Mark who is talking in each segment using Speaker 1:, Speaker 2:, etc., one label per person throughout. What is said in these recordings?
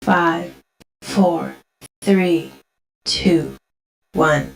Speaker 1: 5, 4, 3, 2, 1.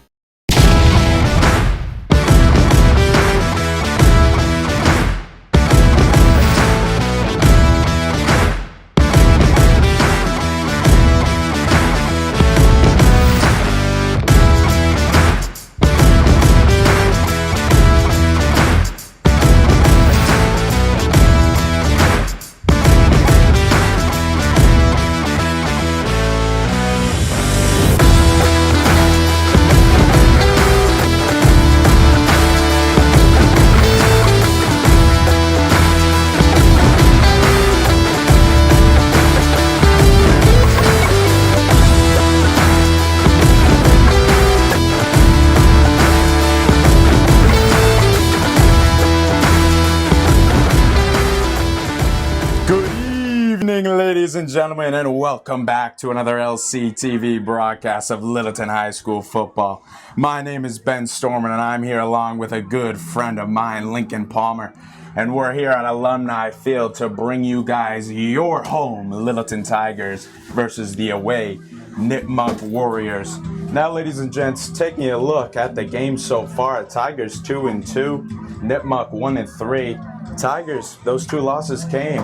Speaker 2: Ladies and gentlemen, and welcome back to another LCTV broadcast of Littleton High School football. My name is Ben Storman, and I'm here along with a good friend of mine, Lincoln Palmer. And we're here at Alumni Field to bring you guys your home Littleton Tigers versus the away Nipmuc Warriors. Now, ladies and gents, taking a look at the game so far, Tigers 2-2, Nipmuc 1-3. Tigers, those two losses came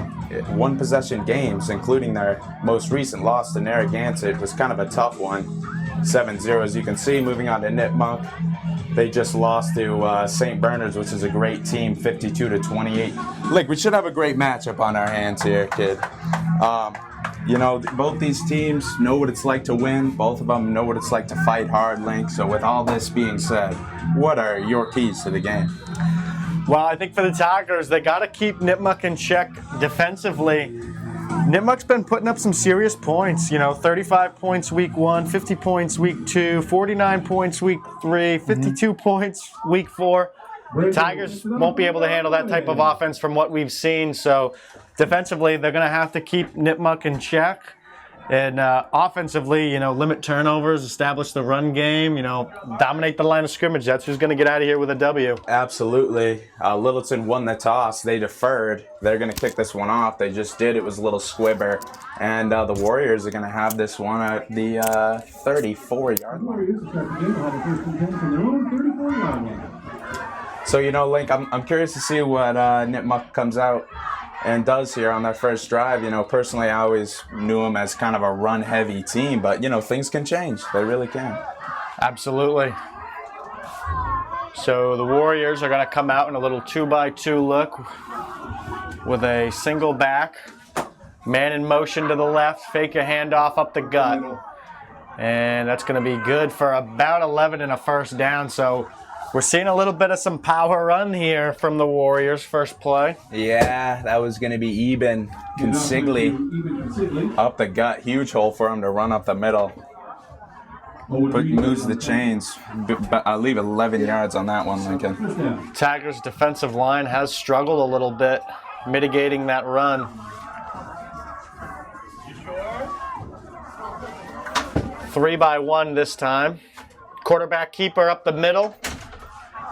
Speaker 2: one possession games, including their most recent loss to Narragansett. It was kind of a tough one, 7-0. As you can see, moving on to Nipmuc, they just lost to St. Bernard's, which is a great team, 52-28. Look, we should have a great matchup on our hands here, kid. You know, both these teams know what it's like to win. Both of them know what it's like to fight hard, Link. So with all this being said, what are your keys to the game?
Speaker 3: Well, I think for the Tigers, they got to keep Nipmuc in check defensively. Nipmuc's been putting up some serious points. You know, 35 points week 1, 50 points week 2, 49 points week 3, 52 points week 4. The Tigers won't be able to handle that type of offense from what we've seen. So defensively, they're going to have to keep Nipmuc in check. And offensively, you know, limit turnovers, establish the run game, you know, dominate the line of scrimmage. That's who's going to get out of here with a W.
Speaker 2: Absolutely. Littleton won the toss. They deferred. They're going to kick this one off. They just did. It was a little squibber. And the Warriors are going to have this one at the 34-yard line. So, you know, Link, I'm curious to see what Nipmuc comes out and does here on their first drive. You know, personally, I always knew them as kind of a run-heavy team, but, you know, things can change. They really can.
Speaker 3: Absolutely. So the Warriors are going to come out in a little 2-by-2 look with a single back, man in motion to the left, fake a handoff up the gut. And that's going to be good for about 11 and a first down. So we're seeing a little bit of some power run here from the Warriors first play.
Speaker 2: Yeah, that was going to be Eben Consigli up the gut. Huge hole for him to run up the middle. Moves the chains. But I'll leave 11 yards on that one, Lincoln.
Speaker 3: Tigers' defensive line has struggled a little bit, mitigating that run. Three by one this time. Quarterback keeper up the middle.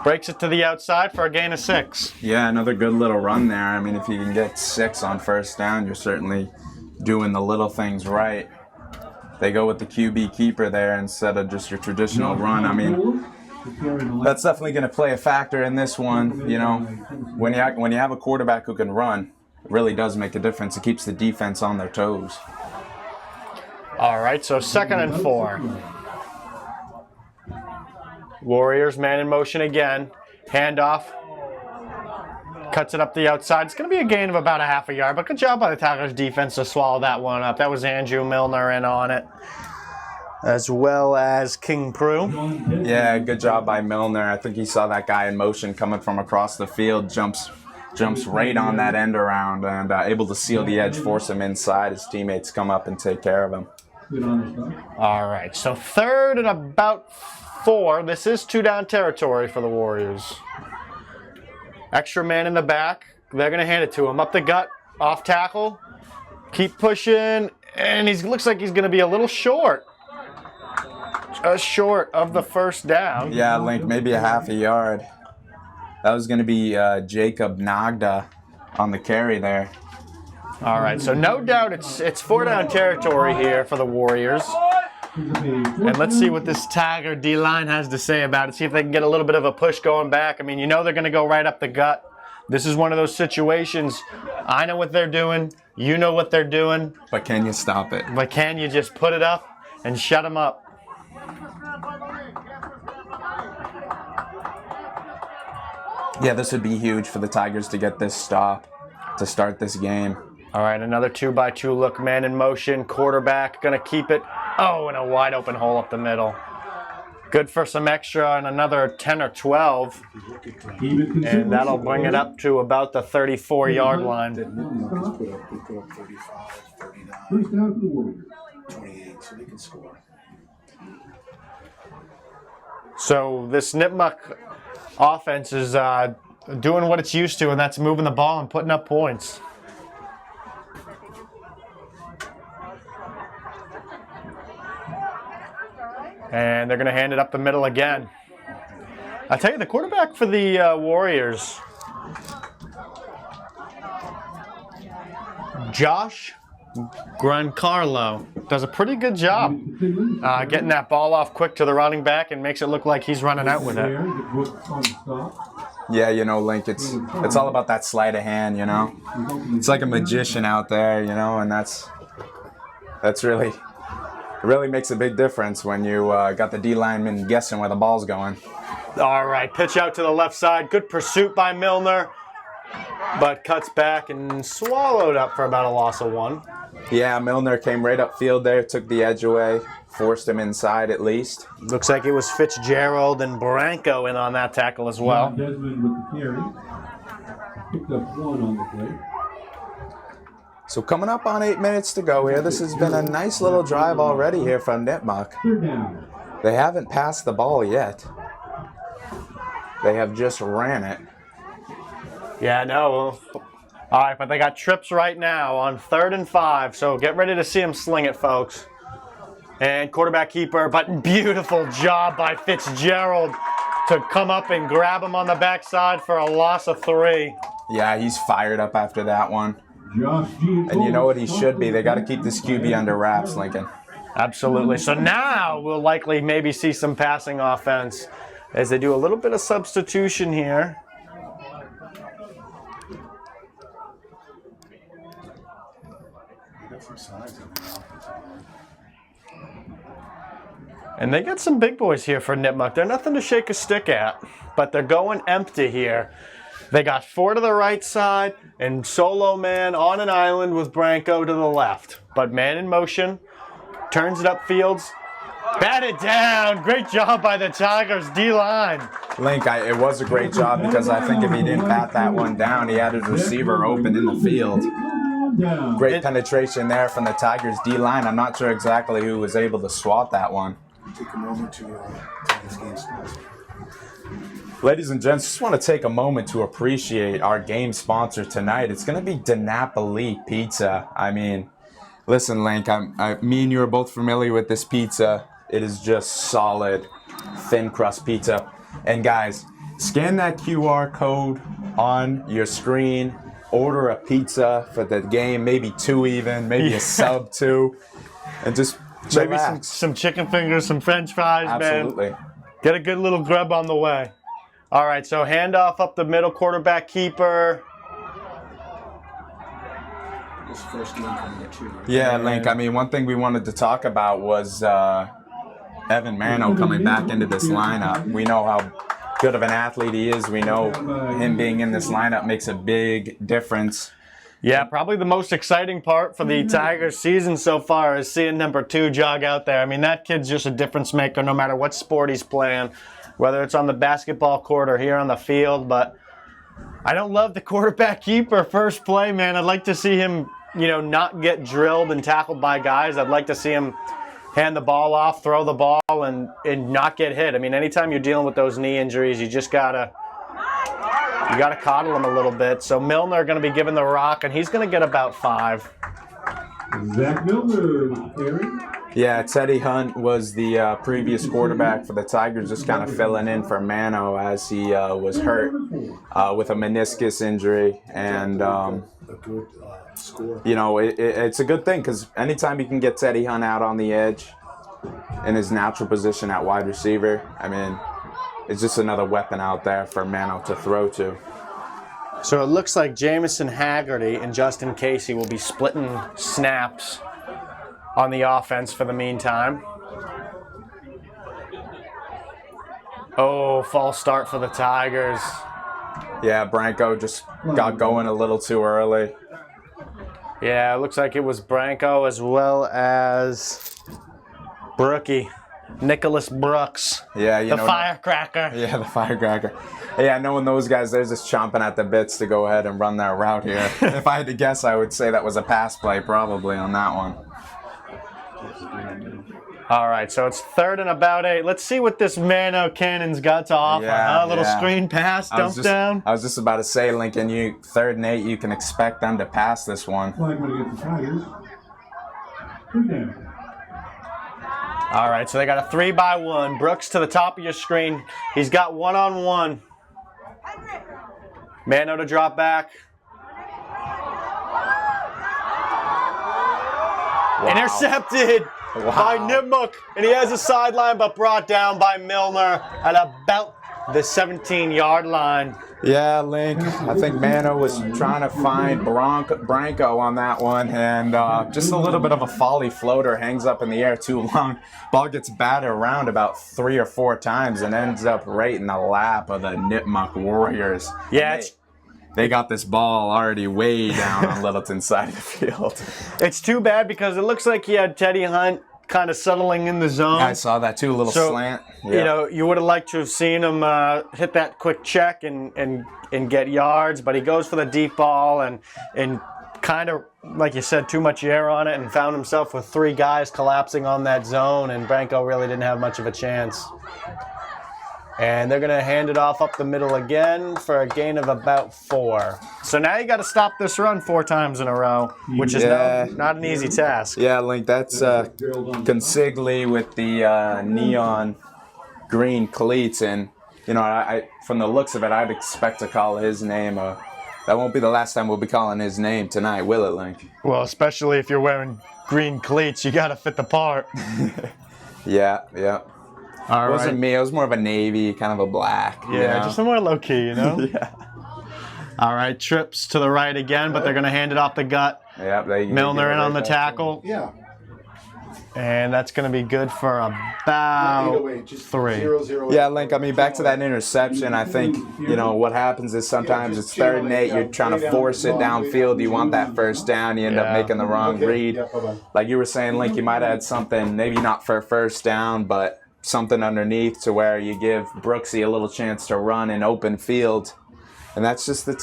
Speaker 3: Breaks it to the outside for a gain of 6.
Speaker 2: Yeah, another good little run there. I mean, if you can get 6 on first down, you're certainly doing the little things right. They go with the QB keeper there instead of just your traditional run. I mean, that's definitely going to play a factor in this one. You know, when you have a quarterback who can run, it really does make a difference. It keeps the defense on their toes.
Speaker 3: All right, so 2nd and 4. Warriors, man in motion again. Handoff. Cuts it up the outside. It's going to be a gain of about a half a yard, but good job by the Tigers defense to swallow that one up. That was Andrew Milner in on it, as well as King Prue.
Speaker 2: Yeah, good job by Milner. I think he saw that guy in motion coming from across the field, jumps right on that end around, and able to seal the edge, force him inside. His teammates come up and take care of him.
Speaker 3: All right, so 3rd and about 4. This is 2-down territory for the Warriors. Extra man in the back. They're going to hand it to him. Up the gut, off tackle. Keep pushing, and he looks like he's going to be a little short. Just short of the first down.
Speaker 2: Yeah, Link, maybe a half a yard. That was going to be Jacob Nagda on the carry there.
Speaker 3: All right, so no doubt it's 4-down territory here for the Warriors. And let's see what this Tiger D-line has to say about it. See if they can get a little bit of a push going back. I mean, you know they're going to go right up the gut. This is one of those situations. I know what they're doing. You know what they're doing.
Speaker 2: But can you stop it?
Speaker 3: But can you just put it up and shut them up?
Speaker 2: Yeah, this would be huge for the Tigers to get this stop to start this game.
Speaker 3: All right, another 2-by-2 look, man in motion. Quarterback going to keep it. Oh, and a wide open hole up the middle. Good for some extra and another 10 or 12. And that'll bring it up to about the 34-yard line. So this Nipmuc offense is doing what it's used to, and that's moving the ball and putting up points. And they're going to hand it up the middle again. I tell you, the quarterback for the Warriors, Josh Grancarlo, does a pretty good job getting that ball off quick to the running back and makes it look like he's running out with it.
Speaker 2: Yeah, you know, Link, it's all about that sleight of hand, you know. It's like a magician out there, you know, and that's really... It really makes a big difference when you got the D lineman guessing where the ball's going.
Speaker 3: All right, pitch out to the left side. Good pursuit by Milner, but cuts back and swallowed up for about a loss of 1.
Speaker 2: Yeah, Milner came right upfield there, took the edge away, forced him inside at least.
Speaker 3: Looks like it was Fitzgerald and Branco in on that tackle as well.
Speaker 4: Desmond with the carry. Picked up 1 on the play.
Speaker 2: So coming up on 8 minutes to go here, this has been a nice little drive already here from Nipmuc. They haven't passed the ball yet. They have just ran it.
Speaker 3: Yeah, no. All right, but they got trips right now on 3rd and 5, so get ready to see them sling it, folks. And quarterback keeper, but beautiful job by Fitzgerald to come up and grab him on the backside for a loss of 3.
Speaker 2: Yeah, he's fired up after that one. And you know what he should be. They got to keep this QB under wraps, Lincoln.
Speaker 3: Absolutely. So now we'll likely maybe see some passing offense as they do a little bit of substitution here. And they got some big boys here for Nipmuc. They're nothing to shake a stick at, but they're going empty here. They got 4 to the right side and solo man on an island with Branco to the left. But man in motion, turns it upfields, batted down. Great job by the Tigers D-line.
Speaker 2: Link, it was a great job because I think if he didn't bat that one down, he had his receiver open in the field. Great penetration there from the Tigers D-line. I'm not sure exactly who was able to swat that one.
Speaker 5: Take a moment to take this game sponsor.
Speaker 2: Ladies and gents, just want to take a moment to appreciate our game sponsor tonight. It's going to be DiNapoli Pizza. I mean, listen, Link, me and you are both familiar with this pizza. It is just solid, thin crust pizza. And guys, scan that QR code on your screen. Order a pizza for the game, maybe 2 even, maybe a sub 2. And just
Speaker 3: Maybe
Speaker 2: relax.
Speaker 3: some chicken fingers, some French fries,
Speaker 2: Absolutely.
Speaker 3: man. Get a good little grub on the way. All right, so handoff up the middle, quarterback keeper.
Speaker 5: This first game coming at 2.
Speaker 2: Yeah, Link, I mean, one thing we wanted to talk about was Evan Mano coming back into this lineup. We know how good of an athlete he is. We know him being in this lineup makes a big difference.
Speaker 3: Yeah, probably the most exciting part for the Tigers season so far is seeing number 2 jog out there. I mean, that kid's just a difference maker no matter what sport he's playing, whether it's on the basketball court or here on the field. But I don't love the quarterback keeper first play, man. I'd like to see him, not get drilled and tackled by guys. I'd like to see him hand the ball off, throw the ball, and not get hit. I mean, anytime you're dealing with those knee injuries, you just gotta coddle him a little bit. So Milner going to be given the rock, and he's going to get about 5.
Speaker 4: Zach Milner, carry.
Speaker 2: Yeah, Teddy Hunt was the previous quarterback for the Tigers, just kind of filling in for Mano as he was hurt with a meniscus injury. And
Speaker 5: a good score.
Speaker 2: You know, it's a good thing because anytime you can get Teddy Hunt out on the edge in his natural position at wide receiver, I mean, it's just another weapon out there for Mano to throw to.
Speaker 3: So it looks like Jamison Haggerty and Justin Casey will be splitting snaps on the offense for the meantime. Oh, false start for the Tigers.
Speaker 2: Yeah, Branco just got going a little too early.
Speaker 3: Yeah, it looks like it was Branco as well as Brookie, Nicholas Brooks.
Speaker 2: Yeah, you
Speaker 3: the
Speaker 2: know,
Speaker 3: firecracker.
Speaker 2: Yeah, the firecracker. Yeah, knowing those guys, they're just chomping at the bits to go ahead and run that route here. If I had to guess, I would say that was a pass play probably on that one.
Speaker 3: All right, so it's 3rd and about 8. Let's see what this Mano Cannon's got to offer.
Speaker 2: Yeah,
Speaker 3: A little
Speaker 2: yeah.
Speaker 3: screen pass, dump down.
Speaker 2: I was just about to say, Lincoln, 3rd and 8, you can expect them to pass this one.
Speaker 4: Flag going to get the Tigers. 2 down.
Speaker 3: All right, so they got a 3-by-1. Brooks to the top of your screen. He's got one-on-one. Mano to drop back.
Speaker 2: Wow.
Speaker 3: Intercepted by Nipmuc, and he has a sideline, but brought down by Milner at about the 17-yard line.
Speaker 2: Yeah, Link. I think Mano was trying to find Branco on that one, and just a little bit of a folly floater hangs up in the air too long. Ball gets batted around about 3 or 4 times and ends up right in the lap of the Nipmuc Warriors.
Speaker 3: Yeah,
Speaker 2: they got this ball already way down on Littleton's side of the field.
Speaker 3: It's too bad because it looks like he had Teddy Hunt kind of settling in the zone.
Speaker 2: I saw that too, a little slant.
Speaker 3: You know, you would have liked to have seen him hit that quick check and get yards, but he goes for the deep ball and kind of, like you said, too much air on it and found himself with 3 guys collapsing on that zone, and Branco really didn't have much of a chance. And they're going to hand it off up the middle again for a gain of about 4. So now you got to stop this run 4 times in a row, which is not an easy task.
Speaker 2: Yeah, Link, that's Consigli with the neon green cleats. And, you know, I from the looks of it, I'd expect to call his name. That won't be the last time we'll be calling his name tonight, will it, Link?
Speaker 3: Well, especially if you're wearing green cleats, you got to fit the part.
Speaker 2: Yeah.
Speaker 3: All
Speaker 2: It wasn't me. It was more of a navy, kind of a black.
Speaker 3: Yeah,
Speaker 2: you know?
Speaker 3: just more low key, you know?
Speaker 2: Yeah.
Speaker 3: All right, trips to the right again, but they're going to hand it off the gut.
Speaker 2: Yep.
Speaker 3: Milner in on the tackle.
Speaker 5: Yeah.
Speaker 3: And that's going to be good for about 3.
Speaker 5: 0-0.
Speaker 2: Yeah, Link, I mean, back to that interception, I think, you know, what happens is sometimes it's 3rd and 8, you're trying to force it downfield, you want that first down, you end up making the wrong read. Like you were saying, Link, you might have had something, maybe not for a first down, but something underneath to where you give Brooksy a little chance to run in open field. And that's just the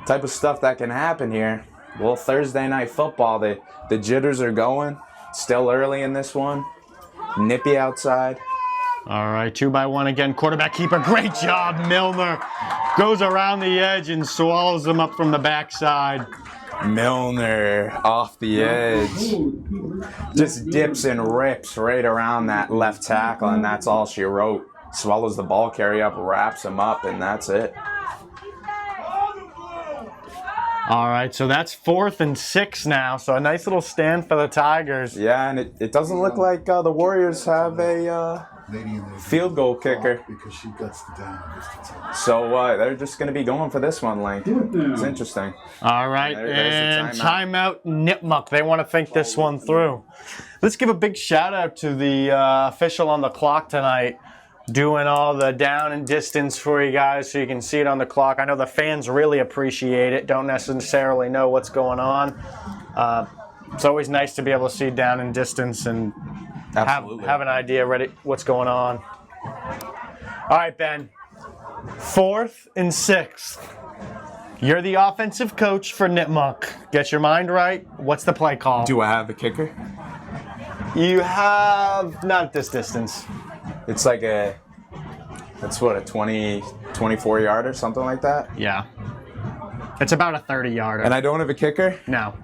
Speaker 2: type of stuff that can happen here. Well, Thursday night football, the jitters are going. Still early in this one. Nippy outside.
Speaker 3: All right, 2-by-1 again. Quarterback keeper, great job. Milner goes around the edge and swallows them up from the backside.
Speaker 2: Milner off the edge. Just dips and rips right around that left tackle, and that's all she wrote. Swallows the ball carrier up, wraps him up, and that's it.
Speaker 3: All right, so that's 4th and 6 now. So a nice little stand for the Tigers.
Speaker 2: Yeah, and it doesn't look like the Warriors have a field goal kicker.
Speaker 5: Because she guts the down distance.
Speaker 2: So they're just going to be going for this one, Link. It's interesting.
Speaker 3: All right,
Speaker 2: There's the
Speaker 3: timeout Nipmuc. They want to think this one through. Let's give a big shout out to the official on the clock tonight, doing all the down and distance for you guys so you can see it on the clock. I know the fans really appreciate it, don't necessarily know what's going on. It's always nice to be able to see down and distance and have an idea what's going on. All right, Ben. 4th and 6th. You're the offensive coach for Nipmuc. Get your mind right. What's the play call?
Speaker 2: Do I have a kicker?
Speaker 3: You have not at this distance.
Speaker 2: It's like a 20, 24 yarder, something like that.
Speaker 3: Yeah. It's about a 30-yarder.
Speaker 2: And I don't have a kicker?
Speaker 3: No.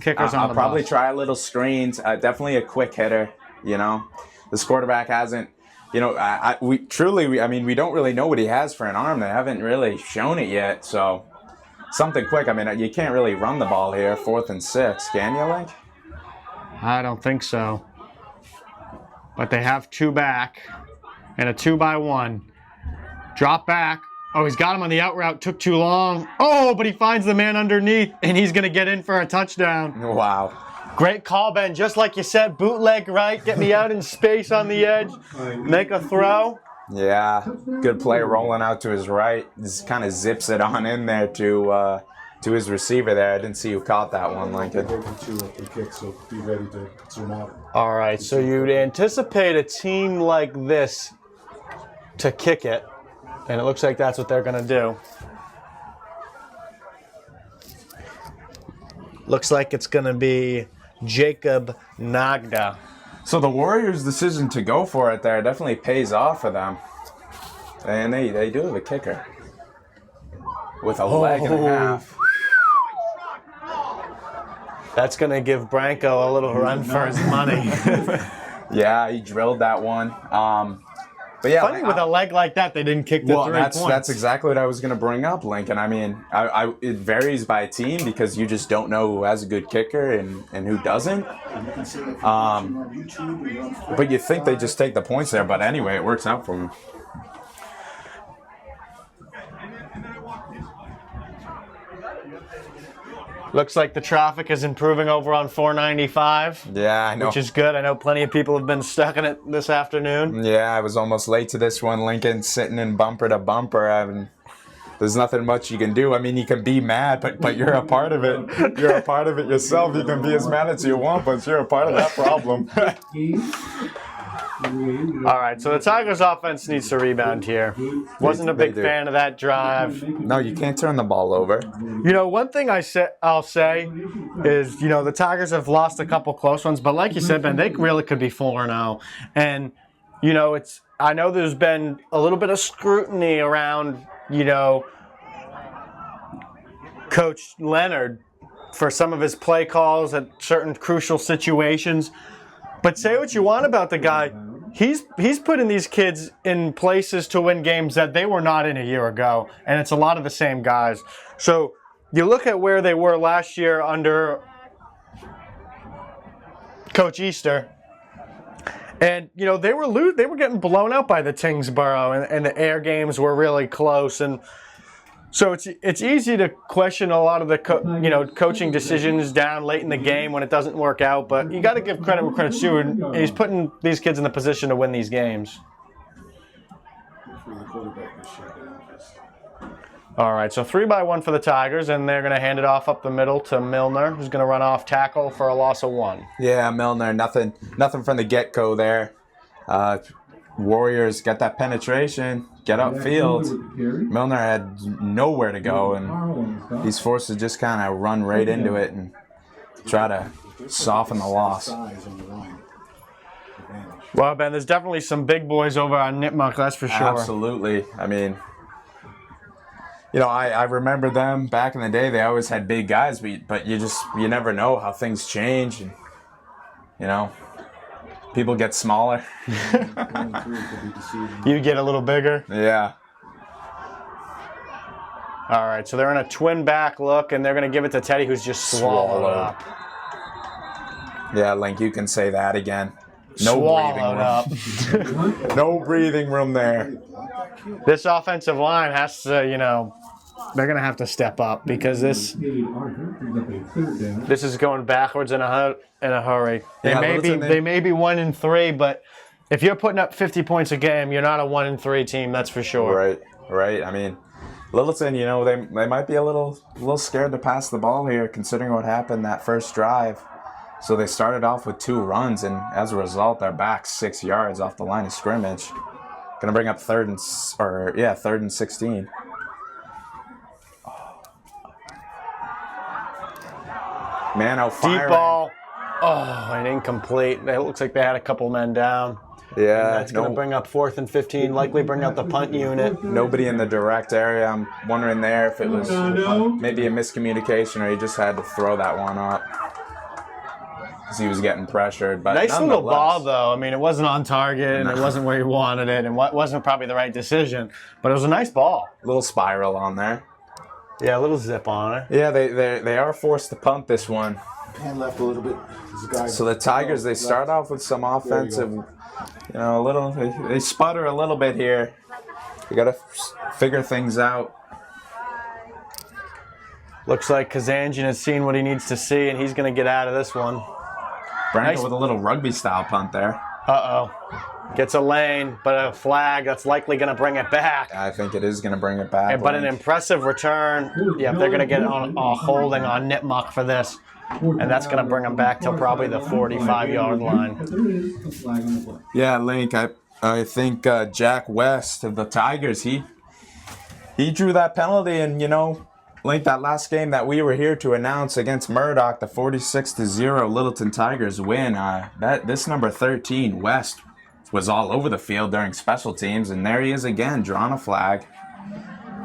Speaker 2: Kickers
Speaker 3: on
Speaker 2: I'll
Speaker 3: the
Speaker 2: probably
Speaker 3: bus.
Speaker 2: try a little screens. Definitely a quick hitter, you know. This quarterback hasn't, you know, we don't really know what he has for an arm. They haven't really shown it yet. So something quick. I mean, you can't really run the ball here, 4th and 6, can you, Link?
Speaker 3: I don't think so. But they have 2 back and a 2-by-1. Drop back. Oh, he's got him on the out route. Took too long. Oh, but he finds the man underneath, and he's going to get in for a touchdown.
Speaker 2: Wow.
Speaker 3: Great call, Ben. Just like you said, bootleg right. Get me out in space on the edge. Make a throw.
Speaker 2: Yeah, good play rolling out to his right. Just kind of zips it on in there to his receiver there. I didn't see who caught that one, Lincoln.
Speaker 5: So be ready to zoom out.
Speaker 3: All right, so you'd anticipate a team like this to kick it, and it looks like that's what they're going to do. Looks like it's going to be Jacob Nagda.
Speaker 2: So the Warriors' decision to go for it there definitely pays off for them. And they do have a kicker. With a leg and a half.
Speaker 3: That's going to give Branko a little run for his money.
Speaker 2: Yeah, he drilled that one. But yeah,
Speaker 3: Funny with a leg like that, they didn't kick the 3 points.
Speaker 2: That's exactly what I was going to bring up, Lincoln. I mean, it varies by team because you just don't know who has a good kicker and who doesn't. But you think they just take the points there. But anyway, it works out for them.
Speaker 3: Looks like the traffic is improving over on 495.
Speaker 2: Yeah, I know.
Speaker 3: Which is good. I know plenty of people have been stuck in it this afternoon.
Speaker 2: Yeah, I was almost late to this one, Lincoln, sitting in bumper to bumper. There's nothing much you can do. I mean, you can be mad, but you're a part of it. You're a part of it yourself. You can be as mad as you want, but you're a part of that problem.
Speaker 3: All right, so the Tigers' offense needs to rebound here. Wasn't a big fan of that drive.
Speaker 2: No, you can't turn the ball over.
Speaker 3: You know, one thing I'll say is, you know, the Tigers have lost a couple close ones, but like you said, Ben, they really could be 4-0. And, you know, I know there's been a little bit of scrutiny around, you know, Coach Leonard for some of his play calls at certain crucial situations. But say what you want about the guy, he's putting these kids in places to win games that they were not in a year ago, and it's a lot of the same guys. So you look at where they were last year under Coach Easter, and you know they were getting blown out by the Tingsboro, and the air games were really close, and so it's easy to question a lot of the coaching decisions down late in the game when it doesn't work out. But you got to give credit where credit's due, and he's putting these kids in the position to win these games. All right, so 3-by-1 for the Tigers, and they're going to hand it off up the middle to Milner, who's going to run off tackle for a loss of 1.
Speaker 2: Yeah, Milner, nothing from the get-go there. Warriors got that penetration, get upfield. Milner had nowhere to go, and he's forced to just kind of run right into it and try to soften the loss.
Speaker 3: Well, Ben, there's definitely some big boys over on Nipmuc, that's for sure.
Speaker 2: Absolutely. I mean, you know, I remember them back in the day. They always had big guys, but you never know how things change, and you know. People get smaller.
Speaker 3: You get a little bigger.
Speaker 2: Yeah.
Speaker 3: All right, so they're in a twin back look, and they're going to give it to Teddy, who's just swallowed up.
Speaker 2: Yeah, Link, you can say that again.
Speaker 3: No breathing room.
Speaker 2: No breathing room there.
Speaker 3: This offensive line has to, you know, they're going to have to step up because this is going backwards in a hurry. They may be 1-3, but if you're putting up 50 points a game, you're not a 1-3 team, that's for sure.
Speaker 2: Right. I mean, Littleton, you know, they might be a little scared to pass the ball here, considering what happened that first drive. So they started off with 2 runs, and as a result, they're back 6 yards off the line of scrimmage. Going to bring up third and 16. Mano firing.
Speaker 3: Deep ball. Oh, and incomplete. It looks like they had a couple men down.
Speaker 2: Yeah.
Speaker 3: And that's going to bring up 4th and 15, likely bring out the punt unit.
Speaker 2: Nobody in the direct area. I'm wondering there if it was maybe a miscommunication or he just had to throw that one up because he was getting pressured. But
Speaker 3: nice little ball, though. I mean, it wasn't on target, and it wasn't where he wanted it, and wasn't probably the right decision. But it was a nice ball.
Speaker 2: Little spiral on there.
Speaker 3: Yeah, a little zip on it.
Speaker 2: Yeah, they are forced to punt this one.
Speaker 5: Hand left a little bit. There's a guy.
Speaker 2: So the Tigers, they start off with some offensive, a little, they sputter a little bit here. You got to figure things out.
Speaker 3: Looks like Kazanjian has seen what he needs to see, and he's going to get out of this one.
Speaker 2: Branco with a little rugby-style punt there.
Speaker 3: Uh-oh. Gets a lane, but a flag that's likely going to bring it back.
Speaker 2: I think it is going to bring it back.
Speaker 3: But an impressive return. Yeah, they're going to get on a holding on Nipmuc for this. And that's going to bring them back to probably the 45-yard line.
Speaker 2: Yeah, Link, I think Jack West of the Tigers, he drew that penalty, and, Link, that last game that we were here to announce against Murdoch, the 46-0 Littleton Tigers win, this number 13, West, was all over the field during special teams, and there he is again, drawing a flag.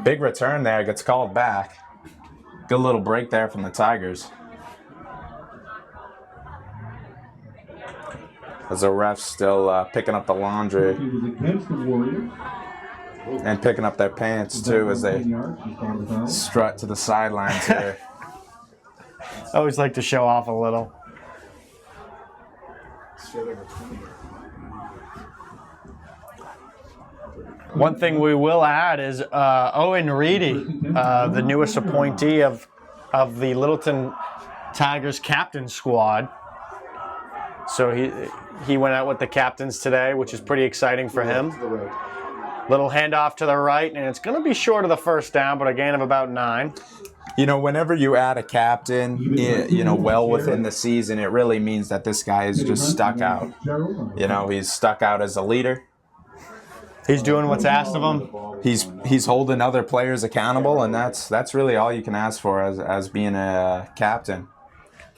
Speaker 2: Big return there, gets called back. Good little break there from the Tigers. As the refs still picking up the laundry and picking up their pants too as they strut to the sidelines here.
Speaker 3: I always like to show off a little. One thing we will add is Owen Reedy, the newest appointee of the Littleton Tigers captain squad. So he went out with the captains today, which is pretty exciting for him. Little handoff to the right, and it's going to be short of the first down, but a gain of about 9.
Speaker 2: Whenever you add a captain, well within the season, it really means that this guy is just stuck out. He's stuck out as a leader.
Speaker 3: He's doing what's asked of him.
Speaker 2: He's holding other players accountable, and that's really all you can ask for as being a captain.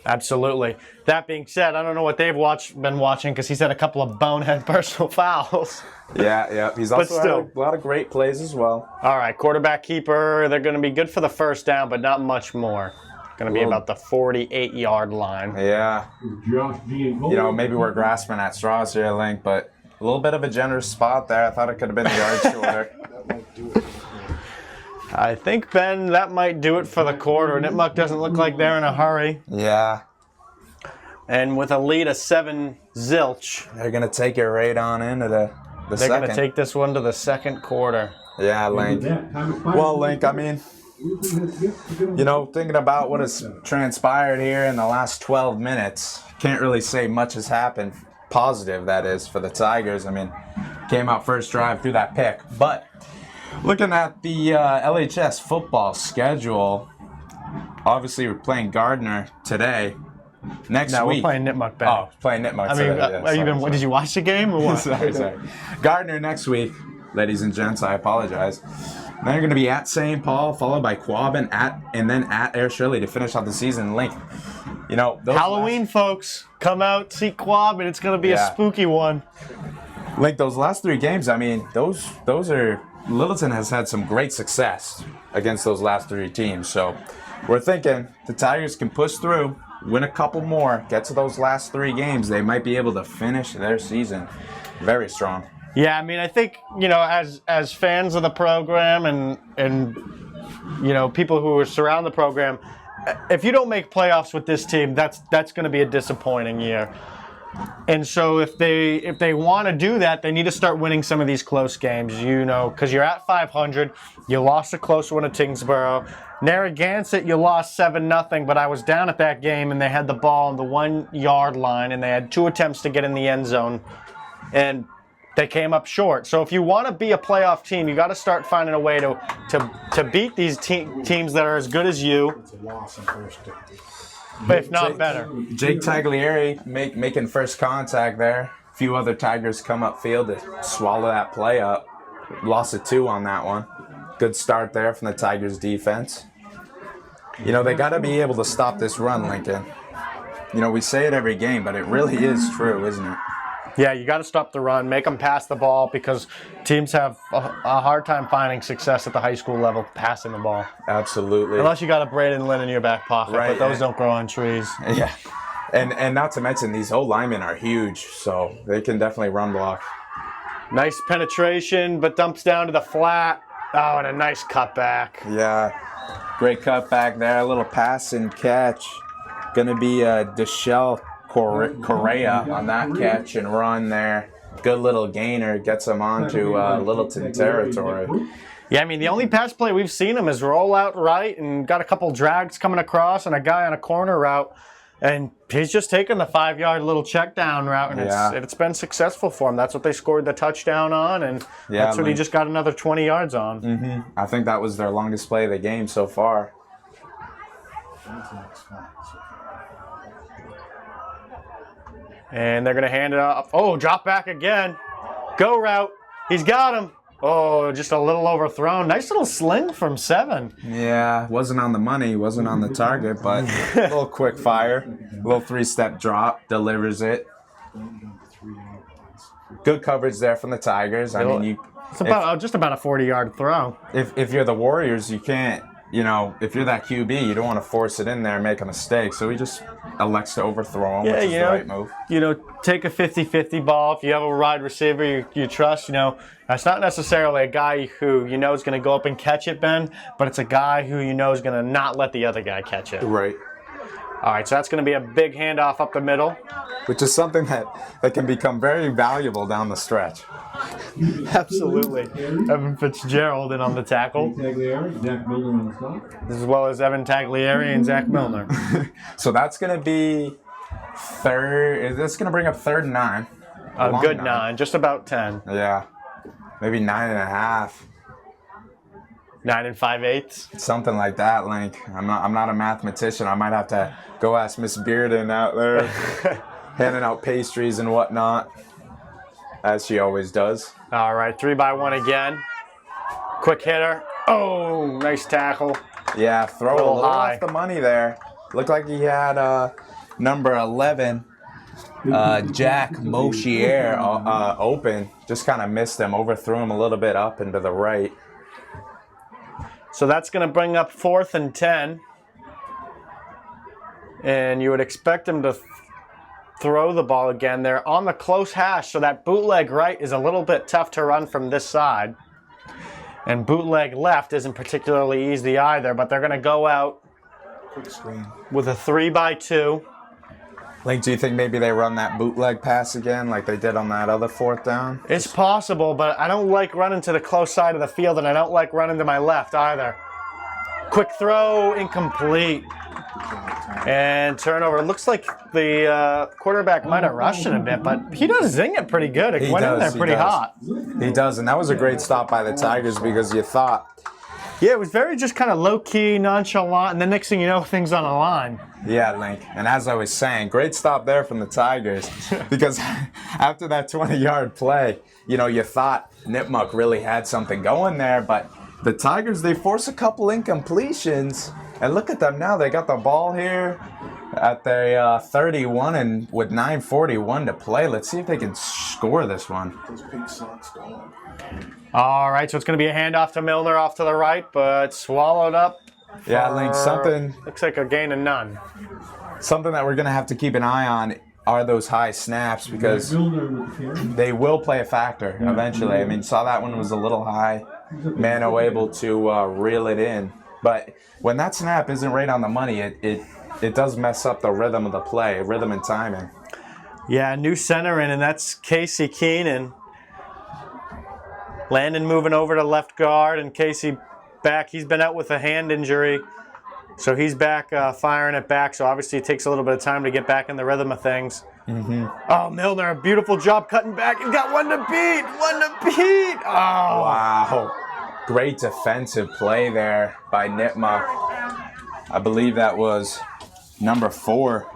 Speaker 3: Absolutely. That being said, I don't know what they've been watching because he's had a couple of bonehead personal fouls.
Speaker 2: Yeah. He's also had a lot of great plays as well.
Speaker 3: All right, quarterback keeper. They're going to be good for the first down, but not much more. Going to be about the 48-yard line.
Speaker 2: Yeah. Maybe we're grasping at straws here, Link, but a little bit of a generous spot there. I thought it could have been the yard shorter.
Speaker 5: That might do it.
Speaker 3: I think, Ben, that might do it for the quarter. Nipmuc doesn't look like they're in a hurry.
Speaker 2: Yeah.
Speaker 3: And with a lead of 7 zilch.
Speaker 2: They're going to take it right on into the
Speaker 3: They're
Speaker 2: second.
Speaker 3: going to take this one to the second quarter.
Speaker 2: Yeah, Link. Well, Link, I mean, thinking about what has transpired here in the last 12 minutes, can't really say much has happened. Positive, that is, for the Tigers. I mean, came out first drive through that pick. But looking at the LHS football schedule, obviously we're playing Gardner today. Next week.
Speaker 3: We're playing Nipmuc back.
Speaker 2: Oh, playing Nipmuc today.
Speaker 3: Did you watch the game or what?
Speaker 2: sorry. Gardner next week, ladies and gents, I apologize. Then they're going to be at St. Paul, followed by Quabbin, and then at Air Shirley to finish out the season. Link,
Speaker 3: Halloween, folks, come out, see Quabbin. It's going to be a spooky one.
Speaker 2: Link, those last 3 games, I mean, those are... Littleton has had some great success against those last 3 teams. So we're thinking the Tigers can push through, win a couple more, get to those last 3 games. They might be able to finish their season very strong.
Speaker 3: Yeah, I mean, I think, as fans of the program and people who surround the program, if you don't make playoffs with this team, that's going to be a disappointing year. And so if they want to do that, they need to start winning some of these close games, because you're at 500. You lost a close one at Tingsboro. Narragansett, you lost 7-0, but I was down at that game, and they had the ball on the 1-yard line, and they had 2 attempts to get in the end zone, and they came up short. So if you want to be a playoff team, you got to start finding a way to beat these teams that are as good as you.
Speaker 5: It's a loss in first.
Speaker 3: But if not better.
Speaker 2: Jake Taglieri making first contact there. A few other Tigers come upfield to swallow that play up. Lost a 2 on that one. Good start there from the Tigers defense. They got to be able to stop this run, Lincoln. We say it every game, but it really is true, isn't it?
Speaker 3: Yeah, you got to stop the run, make them pass the ball, because teams have a hard time finding success at the high school level passing the ball.
Speaker 2: Absolutely.
Speaker 3: Unless you got a Braden Lynn in your back pocket,
Speaker 2: right,
Speaker 3: but those don't grow on trees.
Speaker 2: Yeah, and not to mention these whole linemen are huge, so they can definitely run block.
Speaker 3: Nice penetration, but dumps down to the flat. Oh, and a nice cutback.
Speaker 2: Yeah, Great cutback there. A little pass and catch. Gonna be Deshelle Correa on that catch and run there. Good little gainer. Gets him onto Littleton territory.
Speaker 3: Yeah, I mean, the only pass play we've seen him is roll out right and got a couple drags coming across and a guy on a corner route. And he's just taken the 5-yard little check down route, and it's been successful for him. That's what they scored the touchdown on, and that's what he just got another 20 yards on.
Speaker 2: I think that was their longest play of the game so far.
Speaker 3: And they're going to hand it off. Oh, drop back again. Go route. He's got him. Oh, just a little overthrown. Nice little sling from 7.
Speaker 2: Yeah, wasn't on the money, wasn't on the target, but a little quick fire. A little 3-step drop, delivers it. Good coverage there from the Tigers. I mean,
Speaker 3: it's about just about a 40-yard throw.
Speaker 2: If you're the Warriors, you can't, if you're that QB, you don't want to force it in there and make a mistake. So he just elects to overthrow him, which is the right move.
Speaker 3: Take a 50-50 ball. If you have a wide receiver you trust, that's not necessarily a guy who is going to go up and catch it, Ben, but it's a guy who is going to not let the other guy catch it.
Speaker 2: Right.
Speaker 3: All right, so that's going to be a big handoff up the middle.
Speaker 2: Which is something that can become very valuable down the stretch.
Speaker 3: Absolutely. Evan Fitzgerald in on the tackle. As well as Evan Taglieri and Zach Milner.
Speaker 2: So that's going to be third. That's going to bring up 3rd and 9.
Speaker 3: A good 9, just about 10.
Speaker 2: Yeah. Maybe 9.5.
Speaker 3: 9 5/8.
Speaker 2: Something like that, Link. I'm not a mathematician. I might have to go ask Miss Bearden out there, handing out pastries and whatnot, as she always does.
Speaker 3: All right, 3-by-1 again. Quick hitter. Oh, nice tackle.
Speaker 2: Yeah, throw a little
Speaker 3: high.
Speaker 2: off the money there. Looked like he had number 11, Jack Moshier, open. Just kind of missed him, overthrew him a little bit up and to the right.
Speaker 3: So that's going to bring up 4th and 10. And you would expect him to throw the ball again. They're on the close hash, so that bootleg right is a little bit tough to run from this side. And bootleg left isn't particularly easy either, but they're going to go out with a 3-by-2.
Speaker 2: Link, do you think maybe they run that bootleg pass again like they did on that other 4th down?
Speaker 3: It's possible, but I don't like running to the close side of the field, and I don't like running to my left either. Quick throw, incomplete. And turnover. It looks like the quarterback might have rushed it a bit, but he does zing it pretty good. It went in there pretty hot.
Speaker 2: He does, and that was a great stop by the Tigers because you thought...
Speaker 3: Yeah, it was very just kind of low-key, nonchalant, and the next thing you know, things on the line.
Speaker 2: Yeah, Link. And as I was saying, great stop there from the Tigers because after that 20-yard play, you thought Nipmuc really had something going there, but the Tigers, they force a couple incompletions, and look at them now. They got the ball here at their 31 and with 9:41 to play. Let's see if they can score this one.
Speaker 5: Those pink socks going.
Speaker 3: All right, so it's going to be a handoff to Milner off to the right, but swallowed up.
Speaker 2: Yeah, Link, something...
Speaker 3: Looks like a gain of none.
Speaker 2: Something that we're going to have to keep an eye on are those high snaps because they will play a factor eventually. I mean, saw that one was a little high. Mano able to reel it in. But when that snap isn't right on the money, it does mess up the rhythm of the play, rhythm and timing.
Speaker 3: Yeah, new center in, and that's Casey Keenan. Landon moving over to left guard, and Casey back. He's been out with a hand injury, so he's back firing it back. So obviously it takes a little bit of time to get back in the rhythm of things. Oh, Milner, beautiful job cutting back. He's got one to beat. Oh,
Speaker 2: wow. Great defensive play there by Nipmuc. I believe that was number 4.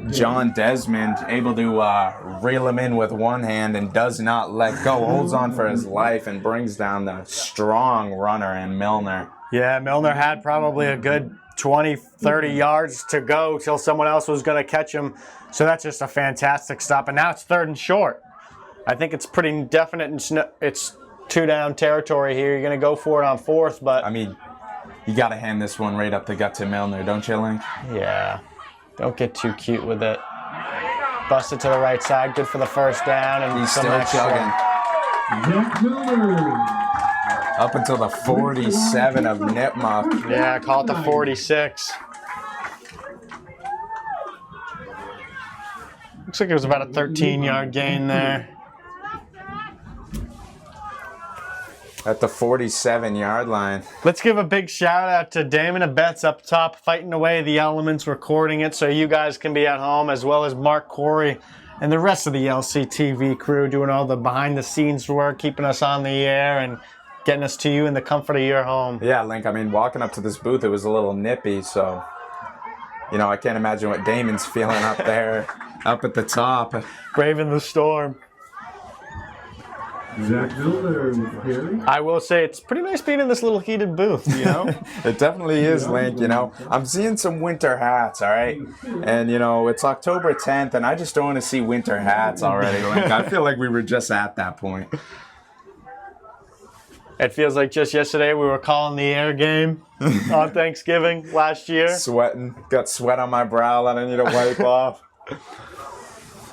Speaker 2: John Desmond able to reel him in with one hand and does not let go. Holds on for his life and brings down the strong runner in Milner.
Speaker 3: Yeah, Milner had probably a good 20, 30 yards to go till someone else was going to catch him. So that's just a fantastic stop. And now it's 3rd and short. I think it's pretty definite. It's 2-down territory here. You're going to go for it on 4th, but...
Speaker 2: I mean, you got to hand this one right up the gut to Milner, don't you, Link?
Speaker 3: Yeah. Don't get too cute with it. Busted to the right side. Good for the first down. And
Speaker 2: he's still chugging. Up until the 47 of Nipmuc.
Speaker 3: Yeah, call it the 46. Looks like it was about a 13-yard gain there.
Speaker 2: At the 47-yard line.
Speaker 3: Let's give a big shout out to Damon and Betts up top, fighting away the elements, recording it so you guys can be at home, as well as Mark Corey and the rest of the LCTV crew doing all the behind-the-scenes work, keeping us on the air and getting us to you in the comfort of your home.
Speaker 2: Yeah, Link, I mean, walking up to this booth, it was a little nippy, so, you know, I can't imagine what Damon's feeling up there, up at the top.
Speaker 3: Braving the storm.
Speaker 4: Zach Miller with Harry.
Speaker 3: I will say it's pretty nice being in this little heated booth, you know?
Speaker 2: It definitely is, Link, you know. I'm seeing some winter hats, all right? And, you know, it's October 10th, and I just don't want to see winter hats already, Link. I feel like we were just at that point.
Speaker 3: It feels like just yesterday we were calling the air game on Thanksgiving last year.
Speaker 2: Sweating. Got sweat on my brow that I need to wipe off.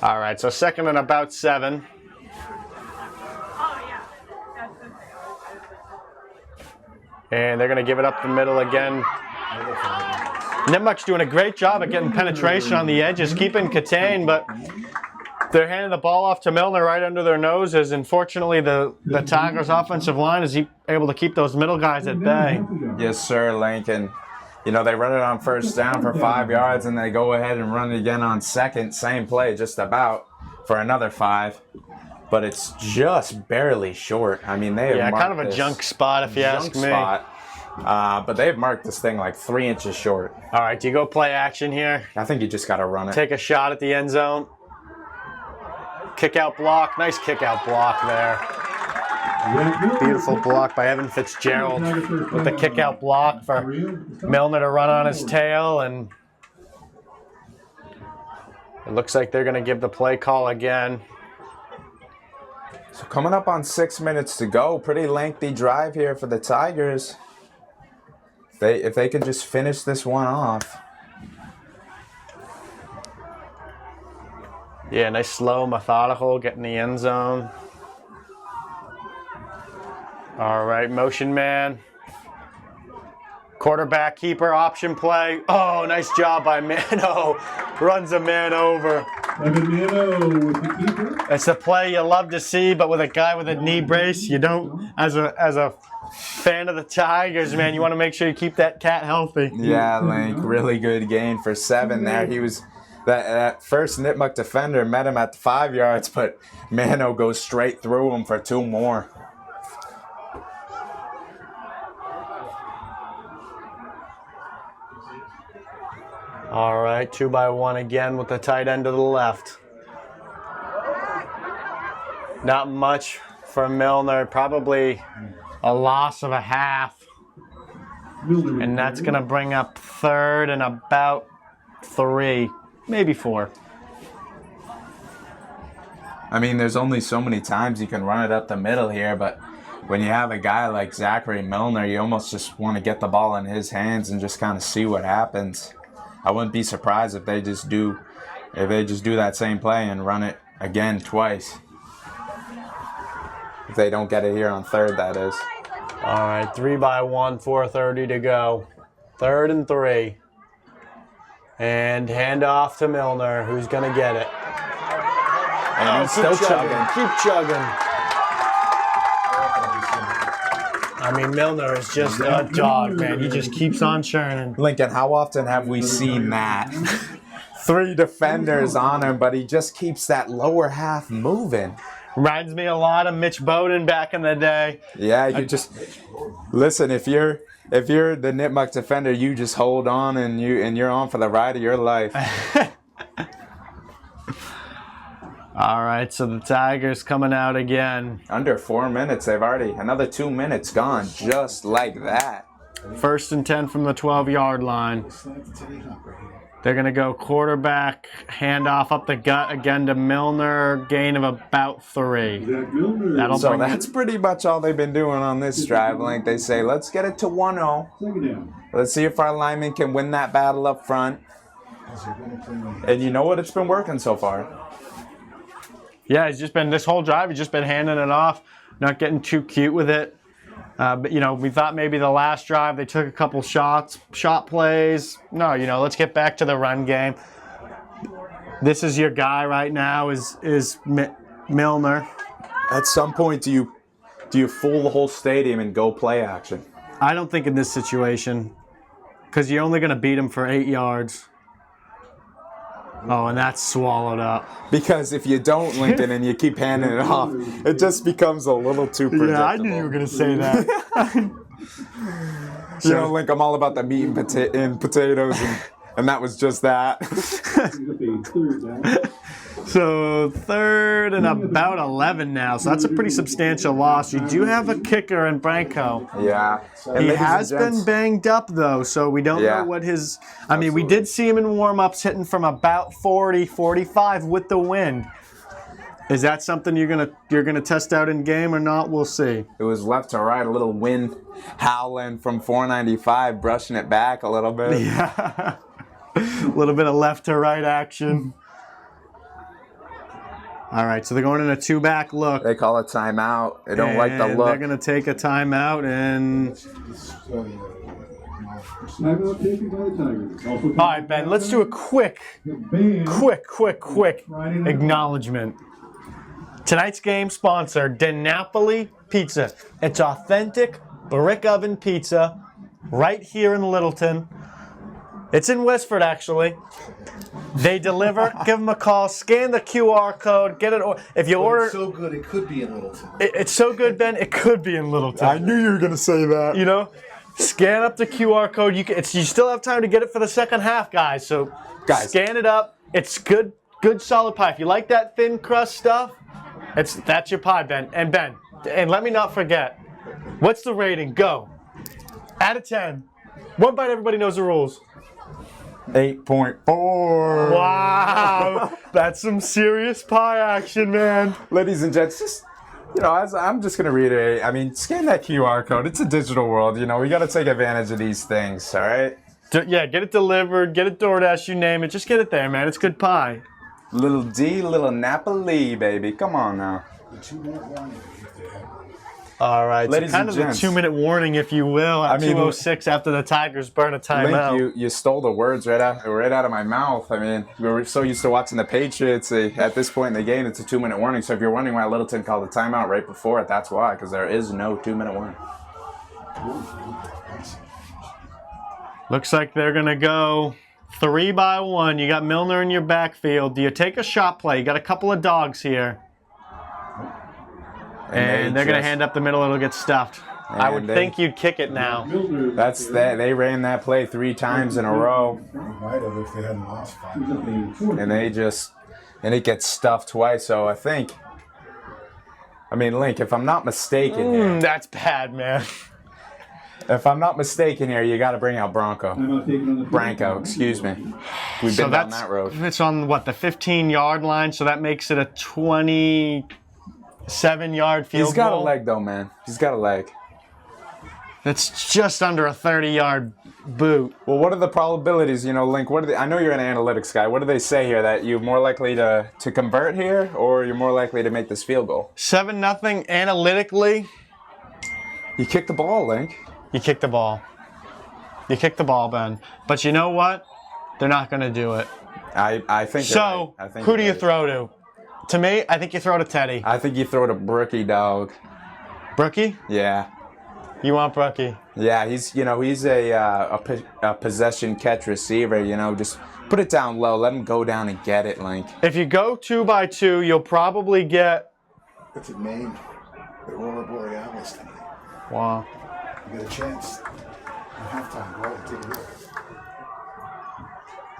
Speaker 3: All right, so second and about 7. And they're going to give it up the middle again. Nipmuc's doing a great job at getting penetration on the edges, keeping contained, but they're handing the ball off to Milner right under their noses. And fortunately, the Tigers' offensive line is able to keep those middle guys at bay.
Speaker 2: Yes, sir, Lincoln. You know, they run it on first down for 5 yards, and they go ahead and run it again on second. Same play, just about, for another 5. But it's just barely short. I mean, they have marked
Speaker 3: kind of a junk spot if you ask me.
Speaker 2: But they've marked this thing like 3 inches short.
Speaker 3: All right, do you go play action here?
Speaker 2: I think you just got to run it.
Speaker 3: Take a shot at the end zone. Kick out block. Nice kick out block there. Beautiful block by Evan Fitzgerald with the kick out block for Milner to run on his tail. And it looks like they're going to give the play call again.
Speaker 2: So coming up on 6 minutes to go, pretty lengthy drive here for the Tigers. If they can just finish this one off.
Speaker 3: Yeah, nice slow, methodical, getting the end zone. All right, motion man. Quarterback keeper option play. Oh, nice job by Mano. Runs a man over.
Speaker 4: Evan Mano with the keeper.
Speaker 3: It's a play you love to see, but with a guy with a knee brace, you don't, as a fan of the Tigers, man, you want to make sure you keep that cat healthy.
Speaker 2: Yeah, Link, really good gain for 7 there. He was, that first Nipmuc defender met him at the 5 yards, but Mano goes straight through him for 2 more.
Speaker 3: All right, 2 by 1 again with the tight end to the left. Not much for Milner, probably a loss of a half. And that's going to bring up 3rd and about 3, maybe 4.
Speaker 2: I mean, there's only so many times you can run it up the middle here, but when you have a guy like Zachary Milner, you almost just want to get the ball in his hands and just kind of see what happens. I wouldn't be surprised if they just do that same play and run it again twice. If they don't get it here on 3rd, that is.
Speaker 3: All right, 3 by 1, 4:30 to go. 3rd and 3. And hand off to Milner, who's going to get it.
Speaker 2: And he's still chugging.
Speaker 3: Keep chugging. I mean, Milner is just a dog, man. He just keeps on churning.
Speaker 2: Lincoln, how often have we seen that? 3 defenders on him, but he just keeps that lower half moving.
Speaker 3: Reminds me a lot of Mitch Bowden back in the day.
Speaker 2: Yeah, you just listen. If you're the Nipmuc defender, you just hold on and you're on for the ride of your life.
Speaker 3: All right, so the Tigers coming out again.
Speaker 2: Under 4 minutes, they've already another 2 minutes gone, just like that.
Speaker 3: 1st and 10 from the 12-yard line. They're going to go quarterback, handoff up the gut again to Milner, gain of about 3.
Speaker 2: So that's pretty much all they've been doing on this drive. Like they say, let's get it to 1-0. Let's see if our linemen can win that battle up front. And you know what? It's been working so far.
Speaker 3: Yeah, he's just been, this whole drive, he's just been handing it off, not getting too cute with it. But, we thought maybe the last drive they took a couple shot plays. No, let's get back to the run game. This is your guy right now is Milner.
Speaker 2: At some point, do you fool the whole stadium and go play action?
Speaker 3: I don't think in this situation, because you're only going to beat him for 8 yards. Oh, and that's swallowed up.
Speaker 2: Because if you don't, Lincoln, and you keep handing it off, it just becomes a little too predictable.
Speaker 3: Yeah, I knew you were going to say that.
Speaker 2: Link, I'm all about the meat and potatoes, and that was just that.
Speaker 3: So 3rd and about 11 now. So that's a pretty substantial loss. You do have a kicker in Branco.
Speaker 2: Yeah.
Speaker 3: He has been banged up, though, so we don't know what his... I mean, we did see him in warm-ups hitting from about 40, 45 with the wind. Is that something you're gonna test out in game or not? We'll see.
Speaker 2: It was left to right, a little wind howling from 495, brushing it back a little bit.
Speaker 3: Yeah. A little bit of left to right action. All right, so they're going in a 2-back look.
Speaker 2: They call it timeout. They don't like the look.
Speaker 3: They're going to take a timeout and... All right, Ben, let's do a quick acknowledgement. Tonight's game sponsor, DiNapoli Pizza. It's authentic brick oven pizza right here in Littleton. It's in Westford, actually. They deliver. Give them a call. Scan the QR code. Get it. If you order,
Speaker 5: it's so good it could be in Littleton.
Speaker 3: It's so good, Ben. It could be in Littleton.
Speaker 2: I knew you were gonna say that.
Speaker 3: Scan up the QR code. You still have time to get it for the second half, guys. So, scan it up. It's good solid pie. If you like that thin crust stuff, that's your pie, Ben. And let me not forget. What's the rating? Go. Out of 10. One bite. Everybody knows the rules.
Speaker 2: 8.4.
Speaker 3: Wow, that's some serious pie action, man.
Speaker 2: Ladies and gents, just, I'm just going to reiterate. I mean, scan that QR code. It's a digital world. We got to take advantage of these things, all right?
Speaker 3: Yeah, get it delivered, get it DoorDash, you name it. Just get it there, man. It's good pie.
Speaker 2: Little D, little Napoli, baby. Come on now.
Speaker 3: All right,
Speaker 2: ladies
Speaker 3: so kind
Speaker 2: and
Speaker 3: of
Speaker 2: gents.
Speaker 3: a 2-minute warning, if you will, at 2:06 after the Tigers burn a timeout.
Speaker 2: Link, you stole the words right out of my mouth. I mean, we were so used to watching the Patriots. At this point in the game, it's a 2-minute warning. So if you're wondering why Littleton called a timeout right before it, that's why, because there is no 2-minute warning.
Speaker 3: Looks like they're going to go 3-by-1. You got Milner in your backfield. Do you take a shot play? You got a couple of dogs here. And they're going to hand up the middle. It'll get stuffed. I would think you'd kick it now.
Speaker 2: That's that. They ran that play 3 times in a row.
Speaker 5: They might have if they hadn't lost 5.
Speaker 2: And it gets stuffed twice. So Link, if I'm not mistaken here,
Speaker 3: That's bad, man.
Speaker 2: if I'm not mistaken here, you got to bring out Branco, excuse me. We've been down that road.
Speaker 3: It's on, the 15-yard line, so that makes it a 27-yard field goal.
Speaker 2: He's got a leg, though, man. He's got a leg.
Speaker 3: That's just under a 30-yard boot.
Speaker 2: Well, what are the probabilities, Link? I know you're an analytics guy. What do they say here? That you're more likely to convert here, or you're more likely to make this field goal?
Speaker 3: 7-0 analytically.
Speaker 2: You kick the ball, Link.
Speaker 3: You kick the ball. You kick the ball, Ben. But you know what? They're not going to do it.
Speaker 2: I think
Speaker 3: so.
Speaker 2: Right.
Speaker 3: Who do you throw to? To me, I think you throw to Teddy.
Speaker 2: I think you throw to Brookie, dog.
Speaker 3: Brookie?
Speaker 2: Yeah.
Speaker 3: You want Brookie?
Speaker 2: Yeah, he's a possession catch receiver. Just put it down low, let him go down and get it, Link.
Speaker 3: If you go 2-by-2, you'll probably get.
Speaker 5: What's it named? The Aurora Borealis tonight.
Speaker 3: Wow.
Speaker 5: You get a chance. Halftime, go ahead and take a look.